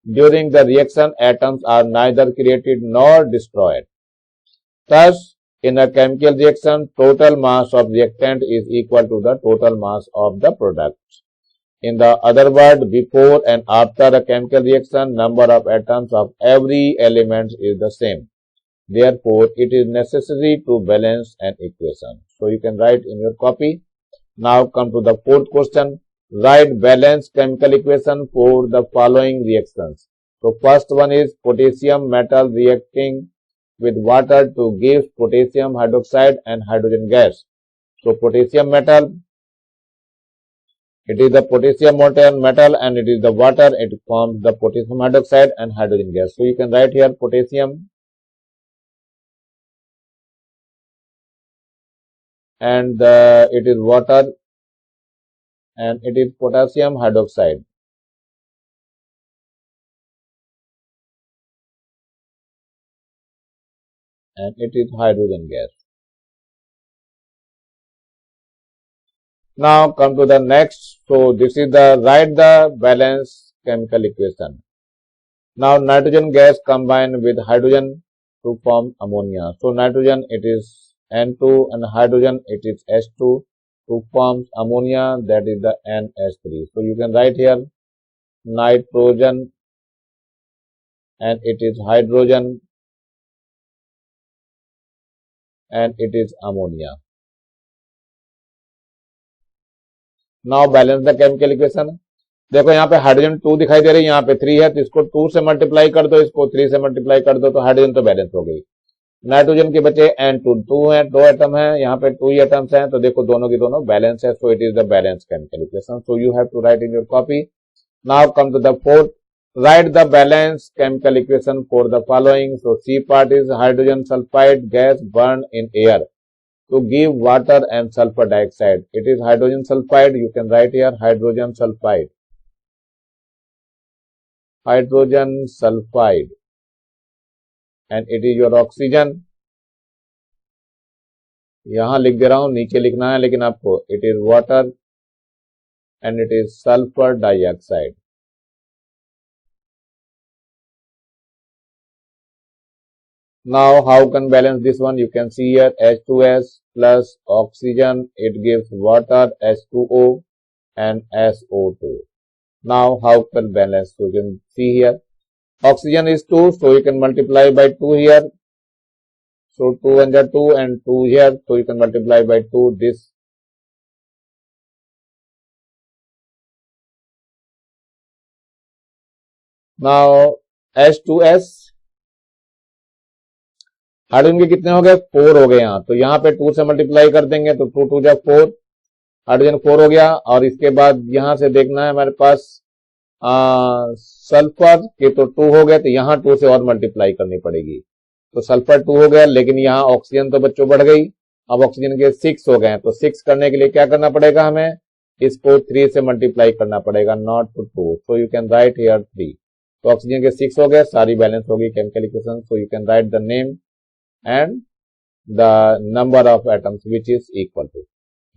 During the reaction, atoms are neither created nor destroyed. Thus, in a chemical reaction, total mass of reactant is equal to the total mass of the product. In the other word, before and after a chemical reaction, number of atoms of every element is the same. Therefore, it is necessary to balance an equation. So, you can write in your copy. Now, come to the fourth question. Write balanced chemical equation for the following reactions. So, first one is potassium metal reacting with water to give potassium hydroxide and hydrogen gas. So, potassium metal, it is the potassium molten metal and it is the water, it forms the potassium hydroxide and hydrogen gas. So, you can write here potassium and it is water and it is potassium hydroxide. And it is hydrogen gas. Now come to the next. So this is the write the balance chemical equation. Now nitrogen gas combined with hydrogen to form ammonia. So nitrogen it is N2 and hydrogen it is H2 to form ammonia, that is the NH3. So you can write here nitrogen and it is hydrogen and it is ammonia. Now balance the chemical equation. देखो यहाँ पे hydrogen 2 दिखाई दे रही है, यहाँ पे 3 है, तो इसको 2 से मल्टीप्लाई कर दो, इसको 3 से मल्टीप्लाई कर दो, तो हाइड्रोजन तो बैलेंस हो गई. नाइट्रोजन के बचे N2 2 है, 2 एटम है, यहाँ पे 2 ही एटम्स हैं, तो देखो दोनों की दोनों बैलेंस है. So it is the balance chemical equation. So you have to write in your copy. Now come to the fourth. Write the balanced chemical equation for the following. So C part is hydrogen sulfide gas burned in air to give water and sulfur dioxide. It is hydrogen sulfide. You can write here hydrogen sulfide. Hydrogen sulfide. And it is your oxygen. यहां लिख दे रहा हूं, नीचे लिखना है लेकिन आपको. It is water and it is sulfur dioxide. Now how can balance this one? You can see here H2S plus oxygen, it gives water H2O and SO2. Now how can balance? So you can see here oxygen is 2, so you can multiply by 2 here. So 2 and 2 and 2 here, so you can multiply by 2 this. Now H2S hydrogen के कितने हो गए? 4 हो गए. यहाँ तो यहाँ पे 2 से मल्टीप्लाई कर देंगे तो 2 2 जा 4, हाइड्रोजन 4 हो गया. और इसके बाद यहां से देखना है हमारे पास सल्फर के तो 2 हो गए, तो यहाँ 2 से और मल्टीप्लाई करनी पड़ेगी. तो सल्फर 2 हो गया, लेकिन यहाँ ऑक्सीजन तो बच्चों बढ़ गई. अब ऑक्सीजन के 6 हो गए, तो 6 करने के लिए क्या करना पड़ेगा हमें? इसको 3 से मल्टीप्लाई करना पड़ेगा, not to 2. So you can write here 3. तो ऑक्सीजन के 6 हो गए, सारी बैलेंस होगी chemical equation. So you can right the name and the number of atoms which is equal to.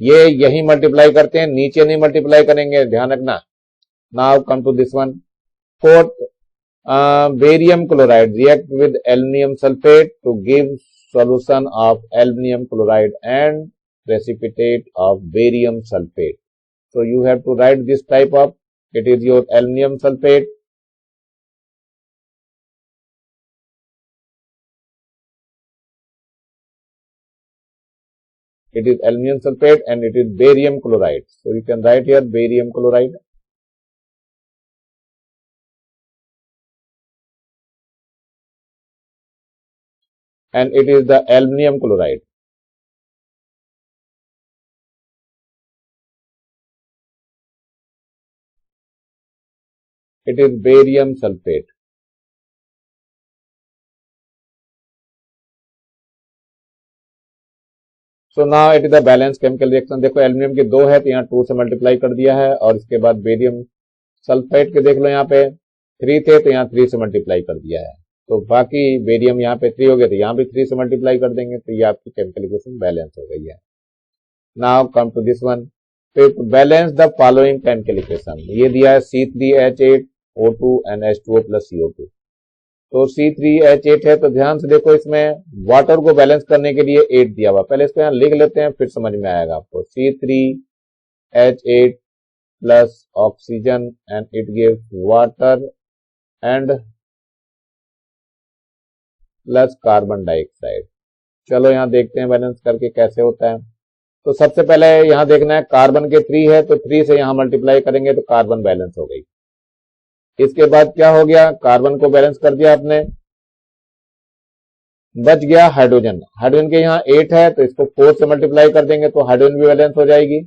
ये यही मल्टीप्लाई करते हैं, नीचे नहीं मल्टीप्लाई करेंगे, ध्यान रखना. Now come to this one. Fourth, barium chloride react with aluminum sulfate to give solution of aluminum chloride and precipitate of barium sulfate. So you have to write this type of, it is your aluminum sulfate it is aluminum sulfate and it is barium chloride. So you can write here barium chloride. And it is the aluminum chloride. It is barium sulfate. So now it is the balance chemical reaction. देखो aluminium के 2 है तो यहाँ 2 से multiply कर दिया है, और इसके बाद बेरियम सल्फाइड के देख लो यहाँ पे 3 थे तो यहाँ 3 से मल्टीप्लाई कर दिया है, तो बाकी बेरियम यहाँ पे 3 हो गया तो यहाँ भी 3 से मल्टीप्लाई कर देंगे, तो ये आपकी केमिकल इक्वेशन बैलेंस हो गई है। Now come to this one, तो balance the following chemical equation. ये दिया है C3H8O2 and H2O plus CO2। तो C3H8 है तो ध्यान से देखो, इसमें वाटर को बैलेंस करने के लिए 8 दिया हुआ, पहले इसको यहाँ लिख लेते हैं फिर समझ में आएगा आपको। C3H8 plus oxygen and it gives water and plus carbon dioxide. चलो यहाँ देखते हैं बैलेंस करके कैसे होता है। तो सबसे पहले यहाँ देखना है कार्बन के 3 है तो 3 से यहाँ मल्टीप्लाई करेंगे तो कार्बन बैलेंस हो गई। इसके बाद क्या हो गया, कार्बन को बैलेंस कर दिया आपने, बच गया हाइड्रोजन। हाइड्रोजन के यहाँ 8 है तो इसको 4 से मल्टीप्लाई कर देंगे तो हाइड्रोजन भी बैलेंस हो जाएगी।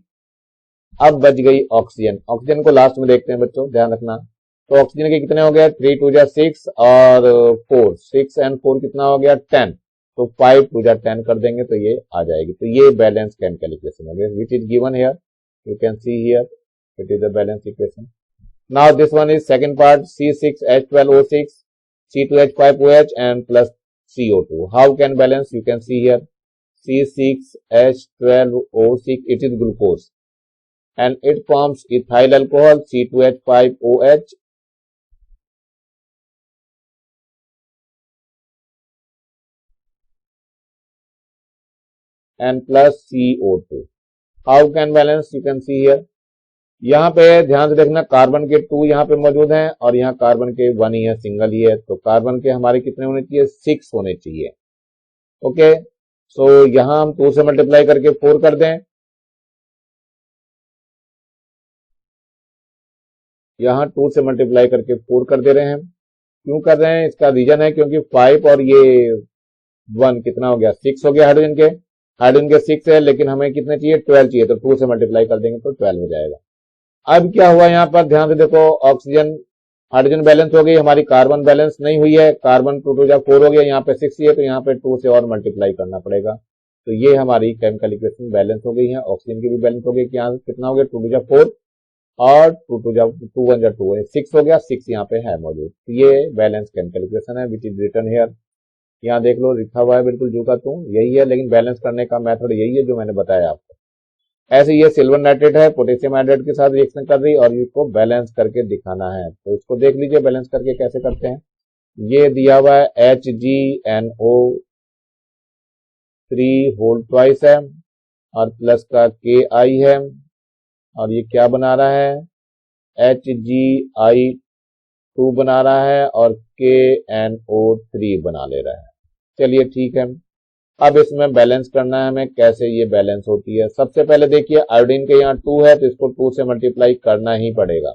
अब बच गई ऑक्सीजन। ऑक्सीजन को लास्ट में देखते हैं बच्चों, ध्यान रखना। तो ऑक्सीजन के कितने हो गया, 3 2 जा 6 और 4, 6 एंड 4 कितना हो गया 10, तो 5 2 जा 10 कर देंगे तो ये आ जाएगी। तो ये बैलेंस केमिकल इक्वेशन हो गया, which is given here, you can see here it is the balance equation. Now this one is second part, C6H12O6, C2H5OH and plus CO2. How can balance? You can see here C6H12O6, it is glucose and it forms ethyl alcohol C2H5OH and plus CO2. How can balance? You can see here, यहाँ पे ध्यान से देखना carbon के 2 यहाँ पे मौजूद हैं और यहाँ कार्बन के 1 ही है, सिंगल ही है, तो कार्बन के हमारे कितने होने चाहिए, 6 होने चाहिए। ओके, सो यहाँ हम 2 से मल्टीप्लाई करके 4 कर दें, यहाँ 2 से मल्टीप्लाई करके 4 कर दे रहे हैं। क्यों कर रहे हैं, इसका रीजन है क्योंकि 5 और ये 1 कितना हो गया, 6 हो गया। हाइड्रोजन के 6 है लेकिन हमें कितने चाहिए, 12 चाहिए, तो 2 से मल्टीप्लाई कर देंगे तो 12 हो जाएगा। अब क्या हुआ यहाँ पर, ध्यान से देखो, ऑक्सीजन हाइड्रोजन बैलेंस हो गई, हमारी कार्बन बैलेंस नहीं हुई है, कार्बन 2 2 जा 4 हो गया, यहाँ पे 6 है तो यहाँ पे 2 से और मल्टीप्लाई करना पड़ेगा, तो ये हमारी केमिकल इक्वेशन बैलेंस हो गई है। ऑक्सीजन की भी बैलेंस हो गई कि यहाँ कितना हो गया, 2 2 जा 4 और 2 2 जा 2 1 जा 2 6 हो गया, 6 यहाँ पे है मौजूद, तो ये बैलेंस केमिकल इक्वेशन है विच इज रिटन हियर। यहाँ देख लो लिखा हुआ है बिल्कुल जू का तू, यही है, लेकिन बैलेंस करने का मेथड यही है जो मैंने बताया आपको। ऐसे ये सिल्वर नाइट्रेट है पोटेशियम हाइड्रेट के साथ रिएक्शन कर रही और इसको बैलेंस करके दिखाना है, तो इसको देख लीजिए बैलेंस करके कैसे करते हैं। ये दिया हुआ है HgNO3 होल ट्वाइस है और प्लस का Ki है, और ये क्या बना रहा है, HgI2 बना रहा है और KNO3 बना ले रहा है। चलिए ठीक है, अब इसमें बैलेंस करना है हमें, कैसे ये बैलेंस होती है। सबसे पहले देखिए आयोडीन के यहाँ 2 है तो इसको 2 से मल्टीप्लाई करना ही पड़ेगा,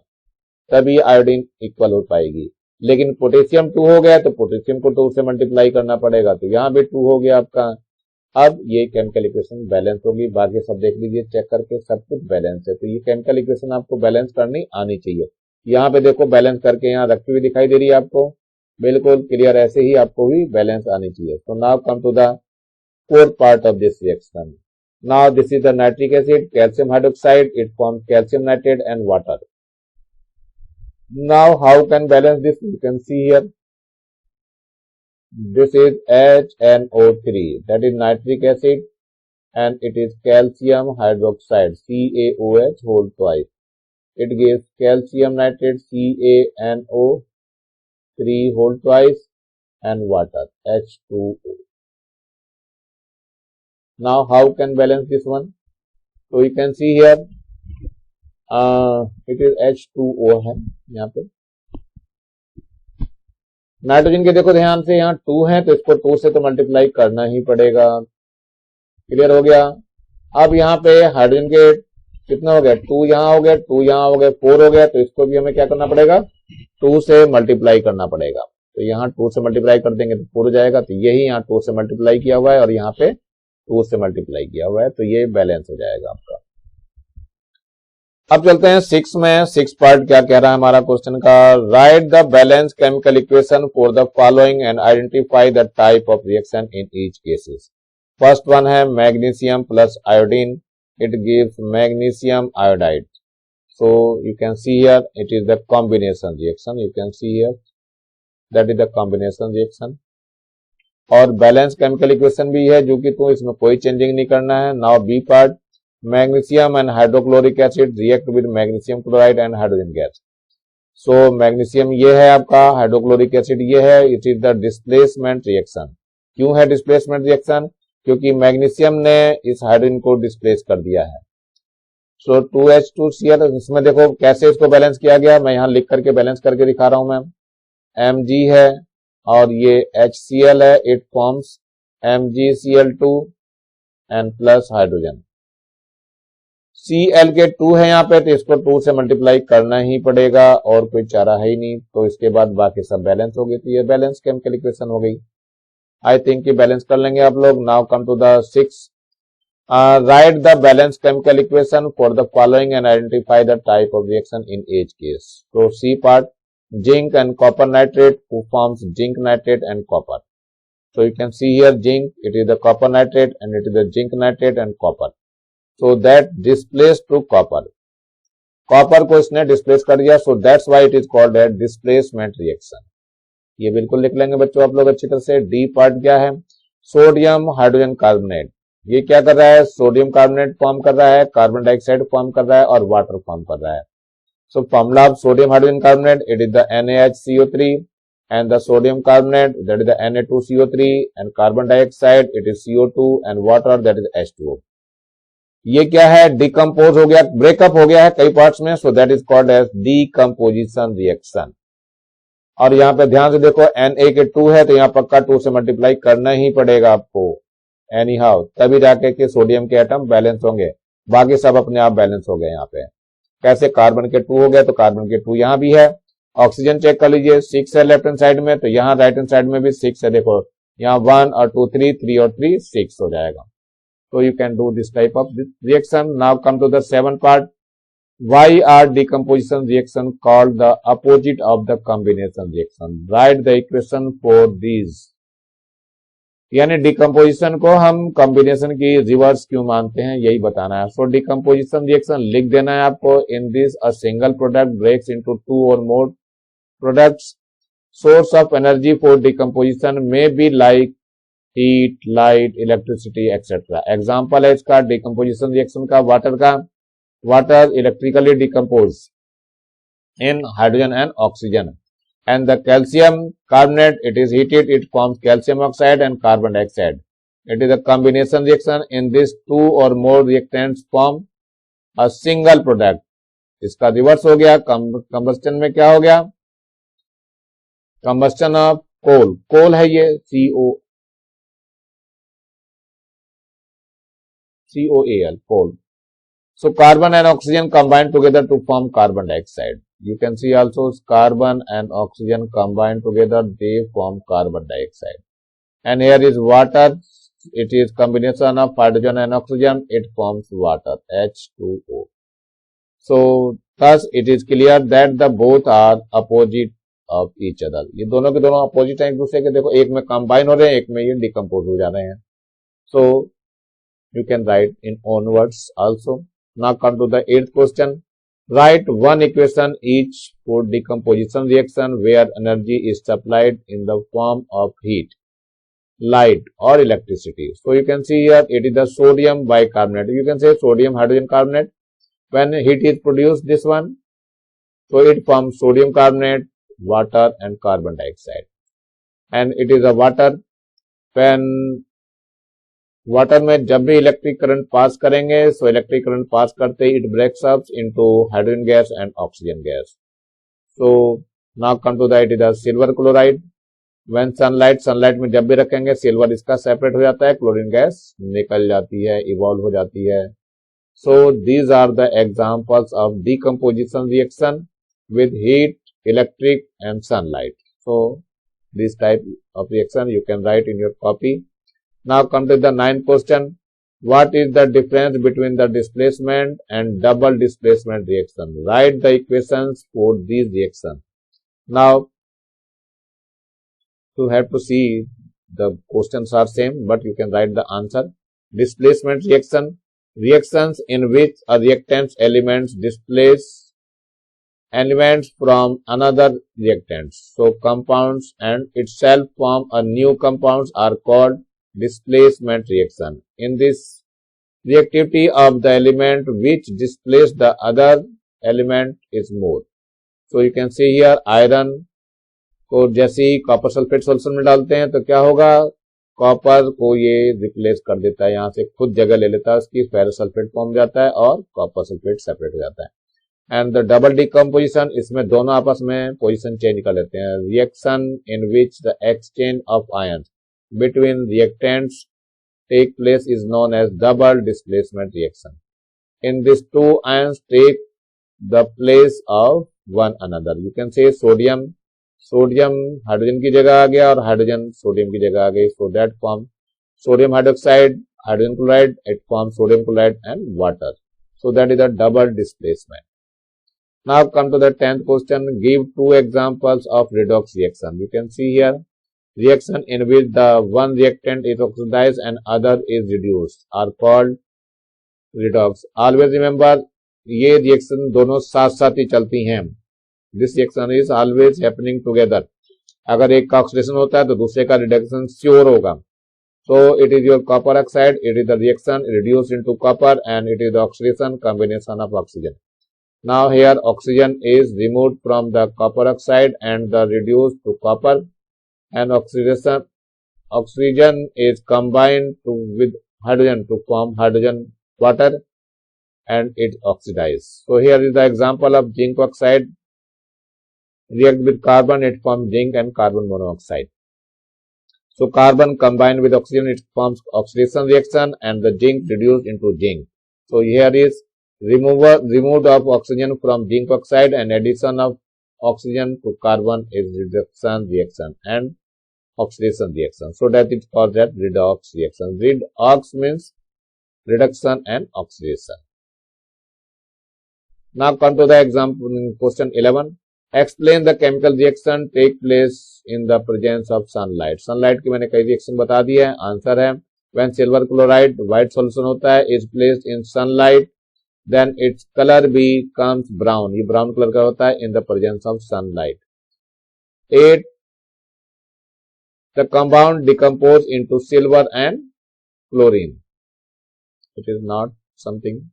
तभी आयोडीन इक्वल हो पाएगी। लेकिन पोटेशियम 2 हो गया तो पोटेशियम को 2 से मल्टीप्लाई करना पड़ेगा, तो यहाँ भी 2 हो गया आपका। अब ये केमिकल इक्वेशन बैलेंस होगी, बाकी सब देख लीजिए चेक करके, सब कुछ बैलेंस है, तो ये केमिकल इक्वेशन आपको बैलेंस करनी आनी चाहिए। यहाँ पे देखो बैलेंस करके यहाँ रखी हुई दिखाई दे रही है आपको, बिल्कुल क्लियर, ऐसे ही आपको भी बैलेंस आनी चाहिए। तो now come to the fourth part of this reaction. Now this is the nitric acid, calcium hydroxide, it forms calcium nitrate and water. Now how can balance this, you can see here, this is HNO3, that is nitric acid, and it is calcium hydroxide CaOH whole twice, it gives calcium nitrate CaNO3 whole twice and water H2O. Now how can balance this one, so you can see here it is H2O है यहाँ पे। Nitrogen के देखो ध्यान से, यहाँ 2 है तो इसको 2 से तो मल्टीप्लाई करना ही पड़ेगा, क्लियर हो गया। अब यहाँ पे हाइड्रोजन के कितना हो गया, 2 यहाँ हो गया, 2 यहाँ हो गया, 4 हो गया, तो इसको भी हमें क्या करना पड़ेगा, 2 से मल्टीप्लाई करना पड़ेगा। तो यहाँ 2 से मल्टीप्लाई कर देंगे तो 4 हो जाएगा, तो यही यहाँ 2 से मल्टीप्लाई किया हुआ है और यहाँ पे 2 से मल्टीप्लाई किया हुआ है, तो ये बैलेंस हो जाएगा आपका। अब चलते हैं 6 में। 6 पार्ट क्या कह रहा है हमारा क्वेश्चन का, write the balance chemical equation for the following and identify the type of reaction in each cases. First one है magnesium plus iodine, it gives magnesium iodide. So you can see here it is the combination reaction, you can see here that is the combination reaction। और balance chemical equation भी है जो कि तो इसमें कोई changing नहीं करना है। Now B part, magnesium and hydrochloric acid react with magnesium chloride and hydrogen gas. So magnesium ये है आपका, हाइड्रोक्लोरिक एसिड ये है, it is the displacement reaction. क्यों है डिस्प्लेसमेंट रिएक्शन, क्योंकि मैग्नीशियम ने इस हाइड्रोजन को डिस्प्लेस कर दिया है। सो 2H2Cl, इसमें देखो कैसे इसको बैलेंस किया गया, मैं यहां लिख करके बैलेंस करके दिखा रहा हूं मैं। Mg है और ये HCl है, it forms MgCl2 and plus hydrogen. Cl के 2 है यहाँ पे, तो इसको 2 से मल्टीप्लाई करना ही पड़ेगा और कोई चारा है ही नहीं, तो इसके बाद बाकी सब बैलेंस हो गई। तो ये बैलेंस केमिकल इक्वेशन हो गई। आई थिंक कि बैलेंस कर लेंगे आप लोग। Now come to the 6, write the balance chemical equation for the following and identify the type of reaction in each case. तो C part, zinc and copper nitrate who forms zinc nitrate and copper. So you can see here zinc, it is the copper nitrate and it is the zinc nitrate and copper. So that displaced to copper. Copper को इसने displace कर दिया, so that's why it is called a displacement reaction. ये बिल्कुल लिख लेंगे बच्चों आप लोग अच्छी तरह से। डी पार्ट क्या है, सोडियम हाइड्रोजन कार्बोनेट। ये क्या कर रहा है, सोडियम कार्बोनेट फॉर्म कर रहा है, कार्बन डाइऑक्साइड फॉर्म कर रहा है और वाटर फॉर्म कर रहा है। So formula of sodium hydrogen carbonate, it is the NaHCO3 and the sodium carbonate, that is the Na2CO3 and carbon dioxide, it is CO2 and water, that is H2O. ये क्या है, decompose हो गया, breakup हो गया है कई parts में, so that is called as decomposition reaction। और यहाँ पे ध्यान से देखो Na के 2 है तो यहाँ पक्का 2 से मल्टीप्लाई करना ही पड़ेगा आपको एनी हाउ, तभी जाके के सोडियम के एटम बैलेंस होंगे, बाकी सब अपने आप बैलेंस हो गए। यहाँ पे कैसे, कार्बन के 2 हो गए तो कार्बन के 2 यहाँ भी है। ऑक्सीजन चेक कर लीजिए, 6 है लेफ्ट हैंड साइड में, तो यहाँ राइट हैंड साइड में भी 6 है। देखो यहाँ 1 और 2 3, 3 और 3 6 हो जाएगा। तो you can do this type of reaction. Now come to the 7 part, why are decomposition reaction called the opposite of the combination reaction, write the equation for these. यानी डिकम्पोजिशन को हम कॉम्बिनेशन की रिवर्स क्यों मानते हैं, यही बताना है। सो डिकम्पोजिशन रिएक्शन लिख देना है आपको। In this a single product breaks into 2 और more products. Source of energy for decomposition may be like heat, light, electricity etcetera. Example है इसका डिकम्पोजिशन रिएक्शन का वाटर का। Water electrically decompose in hydrogen and oxygen. And the calcium carbonate, it is heated, it forms calcium oxide and carbon dioxide. It is a combination reaction. In this 2 or more reactants form a single product. इसका reverse हो गया, combustion में क्या हो गया, combustion of coal, कोल है ये COAL, coal. So carbon and oxygen combine together to form carbon dioxide. You can see also carbon and oxygen combine together, they form carbon dioxide. And here is water, it is combination of hydrogen and oxygen, it forms water, H2O. So thus it is clear that the both are opposite of each other. ये दोनों के दोनों opposite हैं एक दूसरे के। देखो एक में कंबाइन हो रहे हैं, एक में ये डिकम्पोज हो जा रहे हैं। So you can write in own words also. Now come to the 8th question. Write one equation each for decomposition reaction where energy is supplied in the form of heat, light or electricity. So you can see here it is the sodium bicarbonate. You can say sodium hydrogen carbonate. When heat is produced, this one, so it forms sodium carbonate, water and carbon dioxide. And it is a water. When water में जब भी electric current पास करेंगे, so electric current pass करते ही it breaks up into hydrogen gas and oxygen gas. So now come to the, it is the silver chloride. When sunlight में जब भी रखेंगे सिल्वर इसका सेपरेट हो जाता है, क्लोरीन गैस निकल जाती है, इवॉल्व हो जाती है. So these are the examples of decomposition reaction with heat, electric and sunlight. So this type of reaction you can write in your copy. Now come to the ninth question. What is the difference between the displacement and double displacement reaction? Write the equations for these reactions. Now you have to see the questions are same, but you can write the answer. Displacement reaction, reactions in which a reactant's elements displace elements from another reactant. So compounds and itself form a new compounds are called displacement reaction. In this, reactivity of the element which displace the other element is more. So you can see here iron को जैसे ही copper sulphate solution में डालते हैं तो क्या होगा, copper को ये रिप्लेस कर देता है, यहाँ से खुद जगह ले लेता है, उसकी फेरस सल्फेट फॉर्म जाता है और कॉपर सल्फेट सेपरेट हो जाता है. एंड द डबल डिकम्पोजिशन, इसमें दोनों आपस में पोजीशन चेंज कर लेते हैं. Reaction in which the exchange of ions between reactants take place is known as double displacement reaction. In this two ions take the place of one another. You can say sodium hydrogen की जगह आ गया और hydrogen sodium की जगह आ गई. So that form sodium hydroxide, hydrogen chloride, it form sodium chloride and water. So that is the double displacement. Now come to the 10th question. Give two examples of redox reaction. You can see here reaction in which the one reactant is oxidized and other is reduced are called redox. Always remember, ये reaction दोनों साथ साथ ही चलती हैं. This reaction is always happening together. अगर एक का oxidation होता है तो दूसरे का रिडक्शन श्योर होगा. So it is your copper oxide, it is the reaction reduced into copper and it is the oxidation combination of oxygen. Now here oxygen is removed from the copper oxide and the reduced to copper, and oxygen is combined with hydrogen to form hydrogen water and it oxidizes. So here is the example of zinc oxide. React with carbon, it forms zinc and carbon monoxide. So carbon combined with oxygen, it forms oxidation reaction and the zinc reduced into zinc. So here is removed of oxygen from zinc oxide and addition of oxygen to carbon is reduction reaction and oxidation reaction. So that is called that redox reaction. Redox means reduction and oxidation. Now come to the example in question 11. Explain the chemical reaction take place in the presence of sunlight. Sunlight की मैंने कई reaction बता दी है. Answer है when silver chloride white solution होता है is placed in sunlight then its color becomes brown. ये brown color का होता है in the presence of sunlight. 8. The compound decompose into silver and chlorine. It is not something.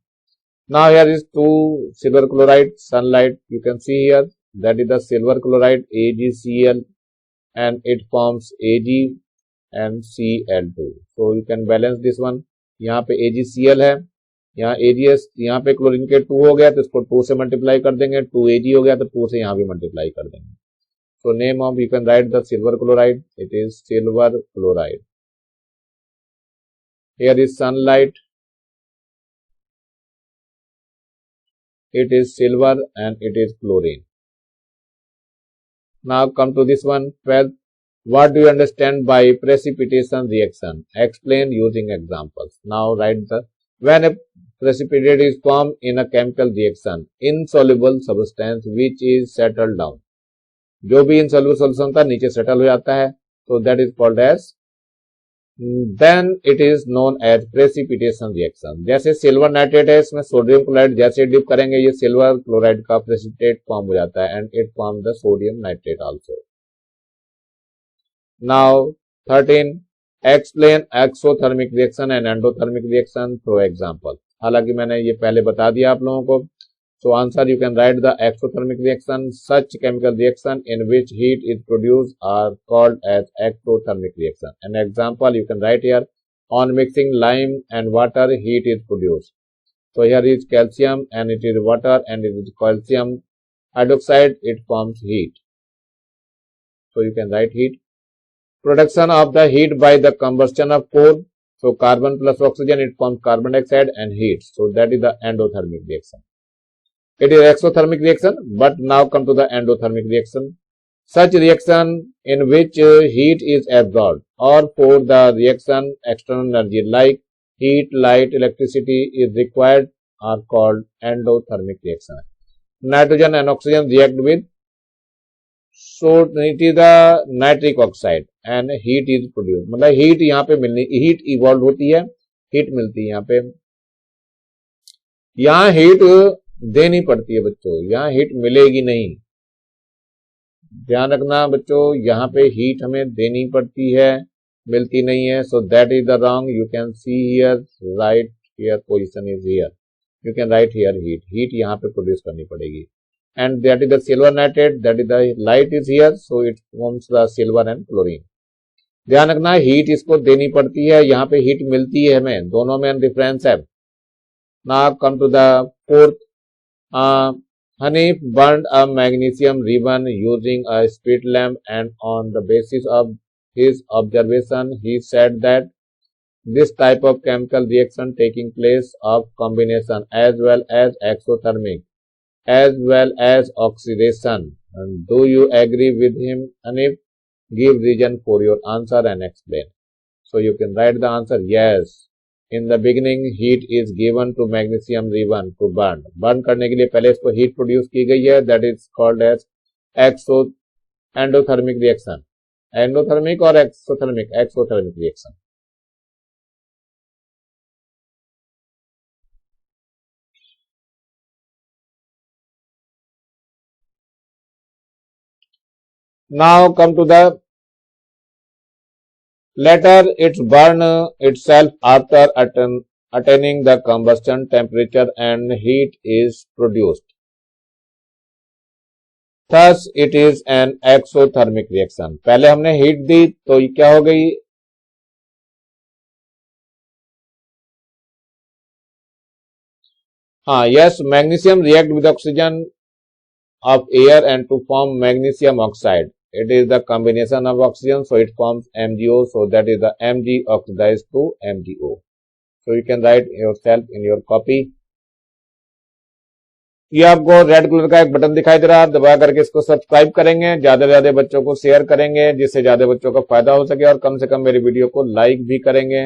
Now here is two silver chloride, sunlight. You can see here that is the silver chloride AgCl and it forms Ag and Cl2. So you can balance this one. यहाँ पे AgCl है, यहाँ AgS, यहाँ पे chlorine के 2 हो गया तो इसको 2 से मल्टीप्लाई कर देंगे. 2Ag हो गया तो 2 से यहाँ भी मल्टीप्लाई कर देंगे. So name of, you can write the silver chloride. It is silver chloride. Here is sunlight. It is silver and it is chlorine. Now come to this one, 12th. What do you understand by precipitation reaction? Explain using examples. Now write the, when a precipitate is formed in a chemical reaction, insoluble substance which is settled down. जो भी insoluble solution था नीचे settle हो जाता है, so that is called as, then it is known as precipitation reaction. जैसे silver nitrate है, इसमें सोडियम क्लोराइड जैसे डिप करेंगे ये सिल्वर क्लोराइड का प्रेसिपिटेट फॉर्म हो जाता है and it form the sodium nitrate also. Now 13. Explain exothermic reaction and endothermic reaction through example. हालांकि मैंने ये पहले बता दिया आप लोगों को. So answer, you can write the exothermic reaction. Such chemical reaction in which heat is produced are called as exothermic reaction. An example you can write here. On mixing lime and water, heat is produced. So here is calcium and it is water and it is calcium hydroxide. It forms heat. So you can write heat. Production of the heat by the combustion of coal. So carbon plus oxygen, it forms carbon dioxide and heat. So that is the endothermic reaction. It is exothermic reaction, but now come to the endothermic reaction. Such reaction in which heat is absorbed, or for the reaction external energy like heat, light, electricity is required, are called endothermic reaction. Nitrogen and oxygen react with, so it is the nitric oxide and heat is produced. मतलब heat यहाँ पे मिलनी, heat evolved होती है, heat मिलती है यहाँ पे. यहाँ heat देनी पड़ती है बच्चों, यहाँ heat मिलेगी नहीं. ध्यान रखना बच्चों, यहाँ पे heat हमें देनी पड़ती है, मिलती नहीं है. So that is the wrong. You can see here, right here position is here. You can write here heat. Heat यहाँ पे produce करनी पड़ेगी. And that is the silver nitrate, that is the light is here, so it forms the silver and chlorine. ध्यान रखना heat इसको देनी पड़ती है, यहाँ पे हीट मिलती है हमें, दोनों में डिफरेंस है. Now come to the fourth. Hanif burned a magnesium ribbon using a spirit lamp, and on the basis of his observation he said that this type of chemical reaction taking place of combination as well as exothermic as well as oxidation. And do you agree with him? And if give reason for your answer and explain. So you can write the answer yes. In the beginning heat is given to magnesium ribbon to burn. Burn करने के लिए पहले इसको heat produce की गई है. That is called as endothermic reaction. Endothermic or exothermic? Exothermic reaction. Now come to the later it burn itself after attaining the combustion temperature and heat is produced. Thus it is an exothermic reaction. पहले हमने heat दी तो ये क्या हो गई? हाँ, yes, magnesium react with oxygen of air and to form magnesium oxide. It is the combination of oxygen, so it forms MgO. So that is the Mg oxidized to MgO. So you can write yourself in your copy. ये आपको red colour का एक button दिखाई दे रहा है, दबा करके इसको सब्सक्राइब करेंगे, ज्यादा से ज्यादा बच्चों को शेयर करेंगे जिससे ज्यादा बच्चों का फायदा हो सके, और कम से कम मेरी वीडियो को लाइक भी करेंगे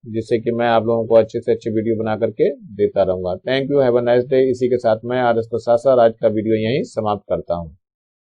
जिससे कि मैं आप लोगों को अच्छे से अच्छी वीडियो बना करके देता रहूंगा. Thank you, have a nice day. इसी के साथ मैं आर एस प्रसाद आज का वीडियो यहीं समाप्त करता हूं.